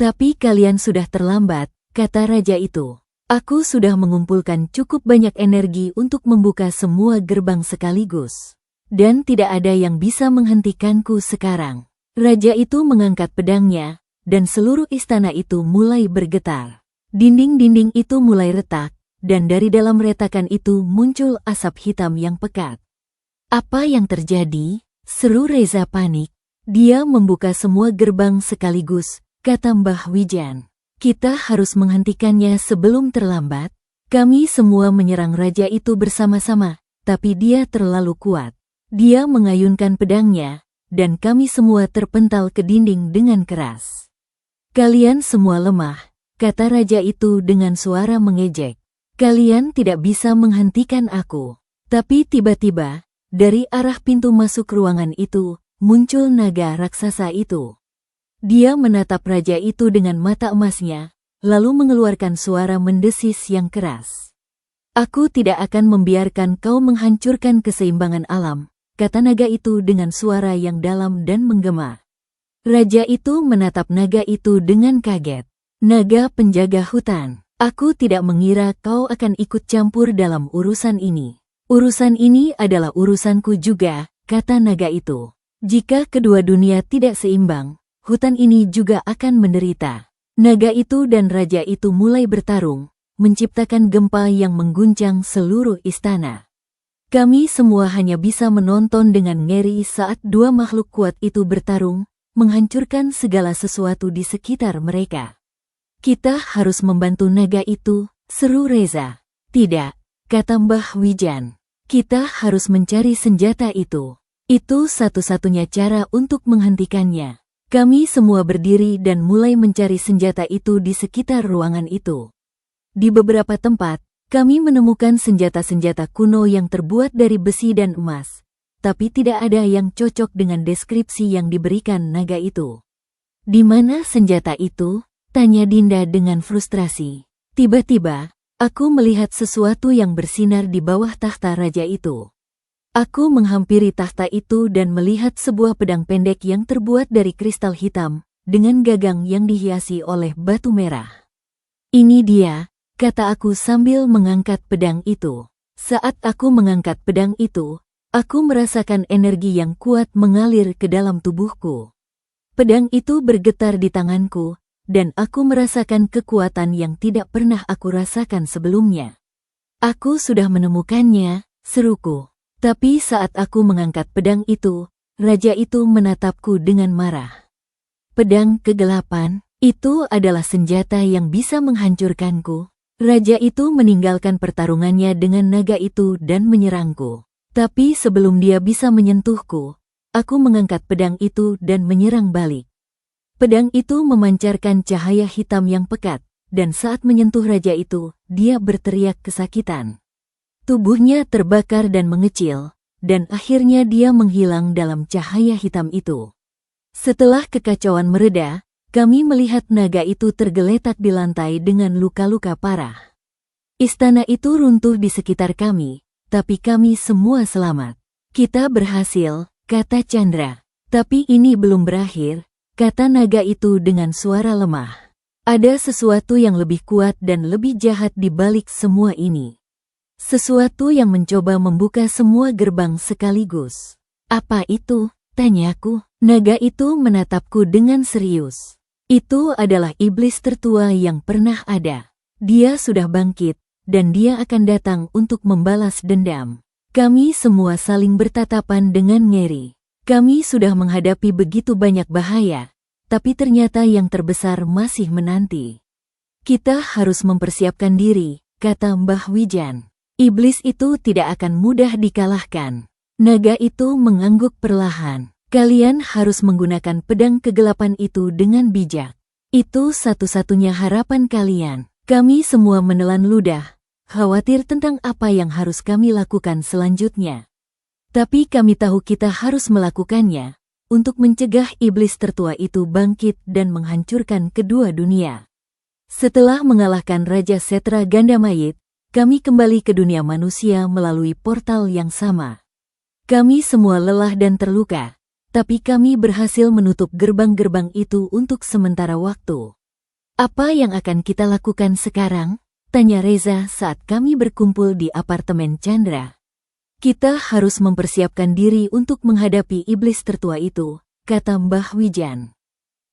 Tapi kalian sudah terlambat, kata raja itu. Aku sudah mengumpulkan cukup banyak energi untuk membuka semua gerbang sekaligus. Dan tidak ada yang bisa menghentikanku sekarang. Raja itu mengangkat pedangnya, dan seluruh istana itu mulai bergetar. Dinding-dinding itu mulai retak, dan dari dalam retakan itu muncul asap hitam yang pekat. Apa yang terjadi? Seru Reza panik. Dia membuka semua gerbang sekaligus, kata Mbah Wijan. Kita harus menghentikannya sebelum terlambat. Kami semua menyerang raja itu bersama-sama, tapi dia terlalu kuat. Dia mengayunkan pedangnya, dan kami semua terpental ke dinding dengan keras. Kalian semua lemah, kata raja itu dengan suara mengejek. Kalian tidak bisa menghentikan aku. Tapi tiba-tiba, dari arah pintu masuk ruangan itu, muncul naga raksasa itu. Dia menatap raja itu dengan mata emasnya, lalu mengeluarkan suara mendesis yang keras. Aku tidak akan membiarkan kau menghancurkan keseimbangan alam, kata naga itu dengan suara yang dalam dan menggema. Raja itu menatap naga itu dengan kaget. Naga penjaga hutan, aku tidak mengira kau akan ikut campur dalam urusan ini. Urusan ini adalah urusanku juga, kata naga itu. Jika kedua dunia tidak seimbang, hutan ini juga akan menderita. Naga itu dan raja itu mulai bertarung, menciptakan gempa yang mengguncang seluruh istana. Kami semua hanya bisa menonton dengan ngeri saat dua makhluk kuat itu bertarung, menghancurkan segala sesuatu di sekitar mereka. Kita harus membantu naga itu, seru Reza. Tidak, kata Mbah Wijan. Kita harus mencari senjata itu. Itu satu-satunya cara untuk menghentikannya. Kami semua berdiri dan mulai mencari senjata itu di sekitar ruangan itu. Di beberapa tempat, kami menemukan senjata-senjata kuno yang terbuat dari besi dan emas, tapi tidak ada yang cocok dengan deskripsi yang diberikan naga itu. Di mana senjata itu? Tanya Dinda dengan frustrasi. Tiba-tiba, aku melihat sesuatu yang bersinar di bawah takhta raja itu. Aku menghampiri takhta itu dan melihat sebuah pedang pendek yang terbuat dari kristal hitam, dengan gagang yang dihiasi oleh batu merah. Ini dia, kata aku sambil mengangkat pedang itu. Saat aku mengangkat pedang itu, aku merasakan energi yang kuat mengalir ke dalam tubuhku. Pedang itu bergetar di tanganku, dan aku merasakan kekuatan yang tidak pernah aku rasakan sebelumnya. Aku sudah menemukannya, seruku. Tapi saat aku mengangkat pedang itu, raja itu menatapku dengan marah. Pedang kegelapan, itu adalah senjata yang bisa menghancurkanku. Raja itu meninggalkan pertarungannya dengan naga itu dan menyerangku. Tapi sebelum dia bisa menyentuhku, aku mengangkat pedang itu dan menyerang balik. Pedang itu memancarkan cahaya hitam yang pekat, dan saat menyentuh raja itu, dia berteriak kesakitan. Tubuhnya terbakar dan mengecil, dan akhirnya dia menghilang dalam cahaya hitam itu. Setelah kekacauan mereda, kami melihat naga itu tergeletak di lantai dengan luka-luka parah. Istana itu runtuh di sekitar kami, tapi kami semua selamat. Kita berhasil, kata Chandra. Tapi ini belum berakhir, kata naga itu dengan suara lemah. Ada sesuatu yang lebih kuat dan lebih jahat di balik semua ini. Sesuatu yang mencoba membuka semua gerbang sekaligus. Apa itu? Tanyaku. Naga itu menatapku dengan serius. Itu adalah iblis tertua yang pernah ada. Dia sudah bangkit, dan dia akan datang untuk membalas dendam. Kami semua saling bertatapan dengan ngeri. Kami sudah menghadapi begitu banyak bahaya, tapi ternyata yang terbesar masih menanti. Kita harus mempersiapkan diri, kata Mbah Wijan. Iblis itu tidak akan mudah dikalahkan. Naga itu mengangguk perlahan. Kalian harus menggunakan pedang kegelapan itu dengan bijak. Itu satu-satunya harapan kalian. Kami semua menelan ludah, khawatir tentang apa yang harus kami lakukan selanjutnya. Tapi kami tahu kita harus melakukannya, untuk mencegah iblis tertua itu bangkit dan menghancurkan kedua dunia. Setelah mengalahkan Raja Setra Gandamayit, kami kembali ke dunia manusia melalui portal yang sama. Kami semua lelah dan terluka, tapi kami berhasil menutup gerbang-gerbang itu untuk sementara waktu. Apa yang akan kita lakukan sekarang? Tanya Reza saat kami berkumpul di apartemen Chandra. Kita harus mempersiapkan diri untuk menghadapi iblis tertua itu, kata Mbah Wijan.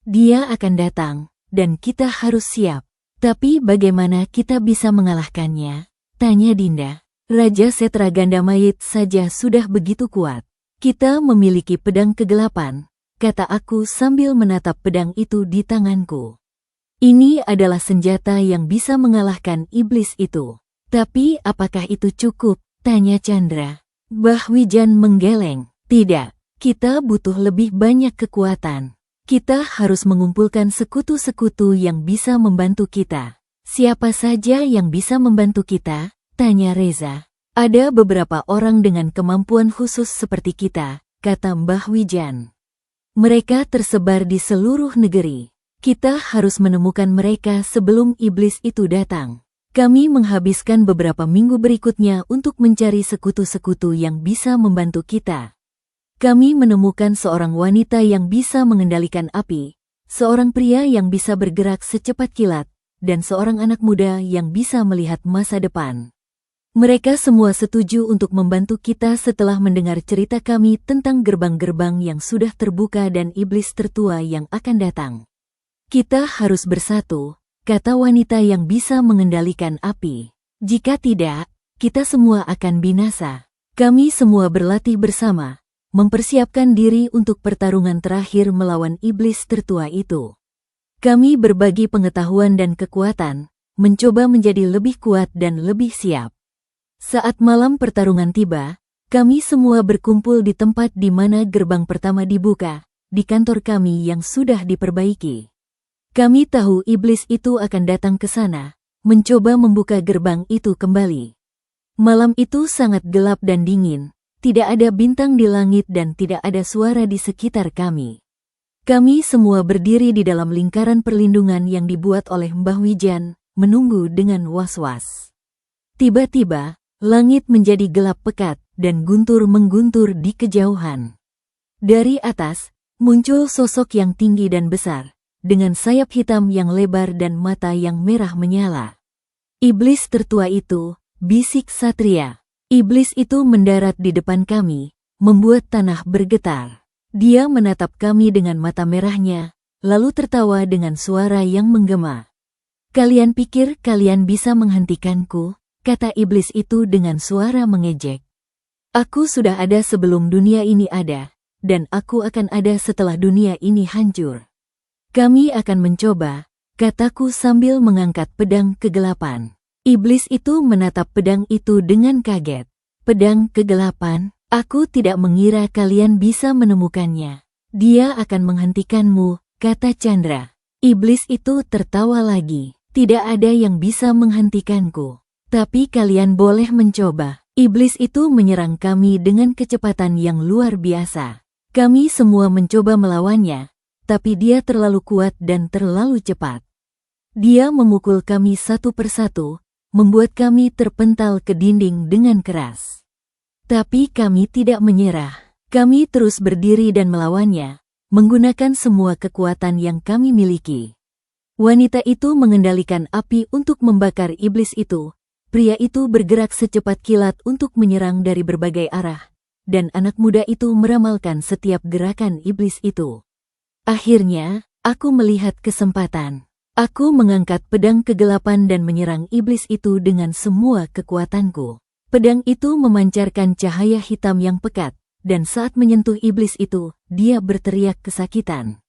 Dia akan datang, dan kita harus siap. Tapi bagaimana kita bisa mengalahkannya? Tanya Dinda. Raja Setra Gandamayit saja sudah begitu kuat. Kita memiliki pedang kegelapan, kata aku sambil menatap pedang itu di tanganku. Ini adalah senjata yang bisa mengalahkan iblis itu. Tapi apakah itu cukup? Tanya Chandra. Mbah Wijan menggeleng. Tidak, kita butuh lebih banyak kekuatan. Kita harus mengumpulkan sekutu-sekutu yang bisa membantu kita. Siapa saja yang bisa membantu kita? Tanya Reza. Ada beberapa orang dengan kemampuan khusus seperti kita, kata Mbah Wijan. Mereka tersebar di seluruh negeri. Kita harus menemukan mereka sebelum iblis itu datang. Kami menghabiskan beberapa minggu berikutnya untuk mencari sekutu-sekutu yang bisa membantu kita. Kami menemukan seorang wanita yang bisa mengendalikan api, seorang pria yang bisa bergerak secepat kilat, dan seorang anak muda yang bisa melihat masa depan. Mereka semua setuju untuk membantu kita setelah mendengar cerita kami tentang gerbang-gerbang yang sudah terbuka dan iblis tertua yang akan datang. Kita harus bersatu, kata wanita yang bisa mengendalikan api. Jika tidak, kita semua akan binasa. Kami semua berlatih bersama, mempersiapkan diri untuk pertarungan terakhir melawan iblis tertua itu. Kami berbagi pengetahuan dan kekuatan, mencoba menjadi lebih kuat dan lebih siap. Saat malam pertarungan tiba, kami semua berkumpul di tempat di mana gerbang pertama dibuka, di kantor kami yang sudah diperbaiki. Kami tahu iblis itu akan datang ke sana, mencoba membuka gerbang itu kembali. Malam itu sangat gelap dan dingin, tidak ada bintang di langit dan tidak ada suara di sekitar kami. Kami semua berdiri di dalam lingkaran perlindungan yang dibuat oleh Mbah Wijan, menunggu dengan was-was. Tiba-tiba, langit menjadi gelap pekat, dan guntur mengguntur di kejauhan. Dari atas, muncul sosok yang tinggi dan besar, dengan sayap hitam yang lebar dan mata yang merah menyala. Iblis tertua itu, bisik Satria. Iblis itu mendarat di depan kami, membuat tanah bergetar. Dia menatap kami dengan mata merahnya, lalu tertawa dengan suara yang menggema. Kalian pikir kalian bisa menghentikanku? Kata iblis itu dengan suara mengejek. Aku sudah ada sebelum dunia ini ada, dan aku akan ada setelah dunia ini hancur. Kami akan mencoba, kataku sambil mengangkat pedang kegelapan. Iblis itu menatap pedang itu dengan kaget. Pedang kegelapan? Aku tidak mengira kalian bisa menemukannya. Dia akan menghentikanmu, kata Chandra. Iblis itu tertawa lagi. Tidak ada yang bisa menghentikanku. Tapi kalian boleh mencoba. Iblis itu menyerang kami dengan kecepatan yang luar biasa. Kami semua mencoba melawannya, tapi dia terlalu kuat dan terlalu cepat. Dia memukul kami satu persatu, membuat kami terpental ke dinding dengan keras. Tapi kami tidak menyerah. Kami terus berdiri dan melawannya, menggunakan semua kekuatan yang kami miliki. Wanita itu mengendalikan api untuk membakar iblis itu. Pria itu bergerak secepat kilat untuk menyerang dari berbagai arah, dan anak muda itu meramalkan setiap gerakan iblis itu. Akhirnya, aku melihat kesempatan. Aku mengangkat pedang kegelapan dan menyerang iblis itu dengan semua kekuatanku. Pedang itu memancarkan cahaya hitam yang pekat, dan saat menyentuh iblis itu, dia berteriak kesakitan.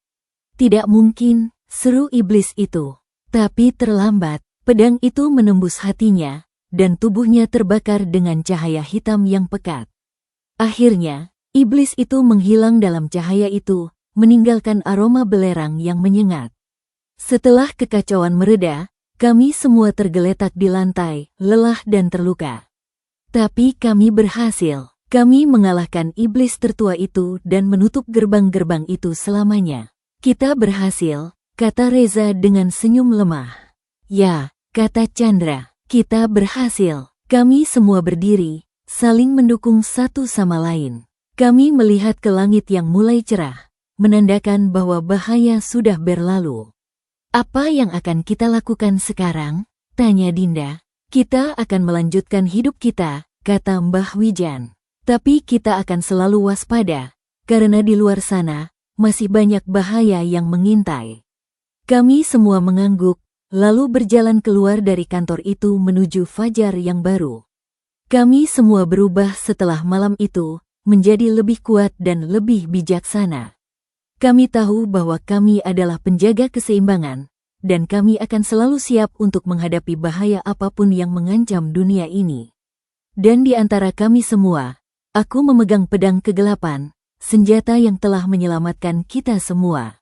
Tidak mungkin, seru iblis itu. Tapi terlambat, pedang itu menembus hatinya, dan tubuhnya terbakar dengan cahaya hitam yang pekat. Akhirnya, iblis itu menghilang dalam cahaya itu, meninggalkan aroma belerang yang menyengat. Setelah kekacauan mereda, kami semua tergeletak di lantai, lelah dan terluka. Tapi kami berhasil. Kami mengalahkan iblis tertua itu dan menutup gerbang-gerbang itu selamanya. Kita berhasil, kata Reza dengan senyum lemah. Ya, kata Chandra. Kita berhasil. Kami semua berdiri, saling mendukung satu sama lain. Kami melihat ke langit yang mulai cerah, menandakan bahwa bahaya sudah berlalu. Apa yang akan kita lakukan sekarang? Tanya Dinda. Kita akan melanjutkan hidup kita, kata Mbah Wijan. Tapi kita akan selalu waspada, karena di luar sana, masih banyak bahaya yang mengintai. Kami semua mengangguk, lalu berjalan keluar dari kantor itu menuju fajar yang baru. Kami semua berubah setelah malam itu, menjadi lebih kuat dan lebih bijaksana. Kami tahu bahwa kami adalah penjaga keseimbangan, dan kami akan selalu siap untuk menghadapi bahaya apapun yang mengancam dunia ini. Dan di antara kami semua, aku memegang pedang kegelapan, senjata yang telah menyelamatkan kita semua.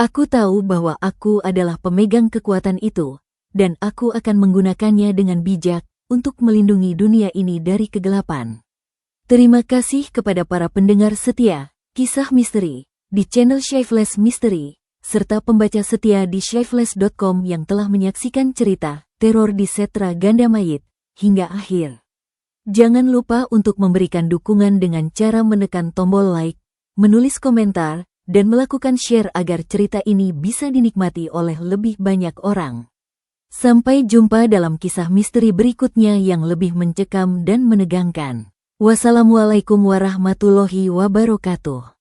Aku tahu bahwa aku adalah pemegang kekuatan itu, dan aku akan menggunakannya dengan bijak untuk melindungi dunia ini dari kegelapan. Terima kasih kepada para pendengar setia, kisah misteri, di channel Shyfeless Mystery, serta pembaca setia di shyfeless.com yang telah menyaksikan cerita teror di Setra Ganda Mayit hingga akhir. Jangan lupa untuk memberikan dukungan dengan cara menekan tombol like, menulis komentar, dan melakukan share agar cerita ini bisa dinikmati oleh lebih banyak orang. Sampai jumpa dalam kisah misteri berikutnya yang lebih mencekam dan menegangkan. Wassalamualaikum warahmatullahi wabarakatuh.